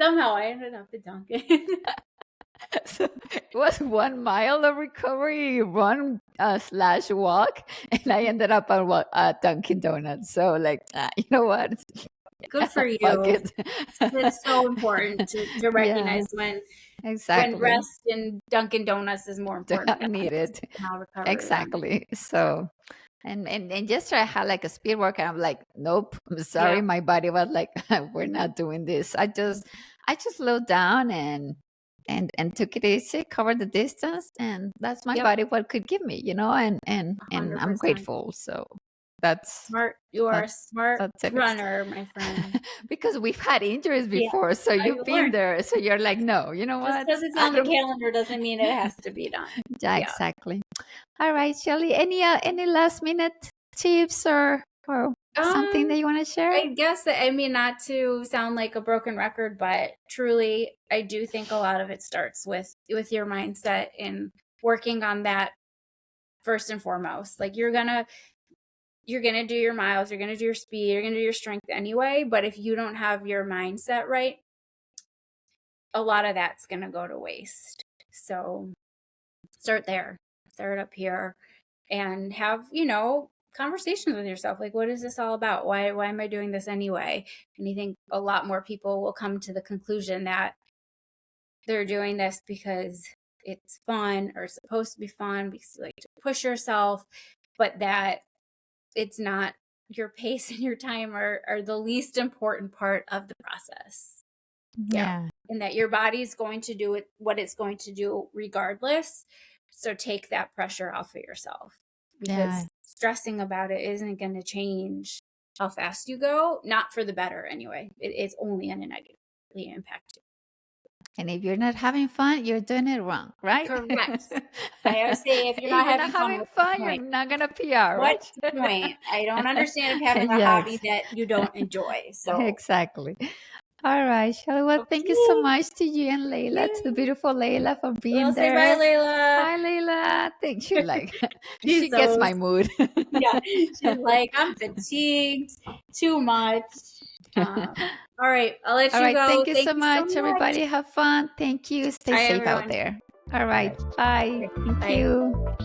S2: Somehow I ended up at Dunkin'.
S1: So it was 1 mile of recovery run slash walk, and I ended up at Dunkin' Donuts. So like, you know what?
S2: Good for
S1: Fuck
S2: you.
S1: it.
S2: It's so important to
S1: Yeah,
S2: recognize when
S1: exactly.
S2: rest and Dunkin' Donuts is more important
S1: I
S2: than
S1: need
S2: a
S1: it.
S2: 6 mile recovery run.
S1: Exactly.
S2: So
S1: So, and just I had like a speed work, and I'm like, nope, I'm sorry.
S2: yeah,
S1: My body was like, we're not doing this. I just slowed down and took it easy, covered the distance, and that's my
S2: yep,
S1: body what could give me, and I'm
S2: 100%.
S1: grateful. So that's
S2: Smart. You are
S1: that
S2: a smart
S1: that's it.
S2: runner, my friend.
S1: Because we've had injuries
S2: Yeah,
S1: before, so
S2: I've
S1: you've been
S2: learned.
S1: there. So you're like, no, you know
S2: Just
S1: what?
S2: because it's
S1: I
S2: on the
S1: don't.
S2: calendar doesn't mean it has to be done.
S1: Yeah,
S2: Yeah.
S1: exactly. All right, Shelly. Any last minute tips or something that
S2: Um,
S1: you want to share?
S2: I guess that, I mean, not to sound like a broken record, but truly, I do think a lot of it starts with your mindset and working on that first and foremost. Like you're gonna do your miles, you're gonna do your speed, you're gonna do your strength anyway. But if you don't have your mindset right, a lot of that's gonna go to waste. So start there, start up here, and have conversations with yourself. Like, what is this all about? Why am I doing this anyway? And you think a lot more people will come to the conclusion that they're doing this because it's fun or supposed to be fun because you like to push yourself, but that it's not. Your pace and your time are the least important part of the process. Yeah.
S1: Yeah,
S2: And that your body's going to do what it's going to do regardless. So take that pressure off of yourself,
S1: yeah.
S2: because stressing about it isn't going to change how fast you go, not for the better anyway. It's only going to negatively impact you.
S1: And if you're not having fun, you're doing it wrong, right?
S2: Correct. I always say if you're
S1: If
S2: not
S1: you're not
S2: having fun,
S1: having
S2: what's the
S1: fun, you're
S2: point?
S1: not gonna PR, right?
S2: What's the point? I don't understand if having a hobby
S1: Yes,
S2: that you don't enjoy. So,
S1: exactly. All right, Shelly. Well, thank you so
S2: okay.
S1: much to you and Layla, to the
S2: Yeah.
S1: beautiful Layla, for
S2: Well,
S1: being
S2: say bye,
S1: there.
S2: Layla.
S1: Hi, Layla. Think she like
S2: She's
S1: she gets
S2: so
S1: my mood.
S2: Yeah, she's like, I'm fatigued too much. All right, I'll let
S1: All
S2: you
S1: right.
S2: go.
S1: Thank you
S2: Thank
S1: so
S2: you so
S1: much,
S2: much.
S1: everybody. Have fun. Thank you. Stay
S2: Bye,
S1: safe out
S2: everyone.
S1: there. All right. Bye.
S2: Okay,
S1: Thank
S2: bye.
S1: you.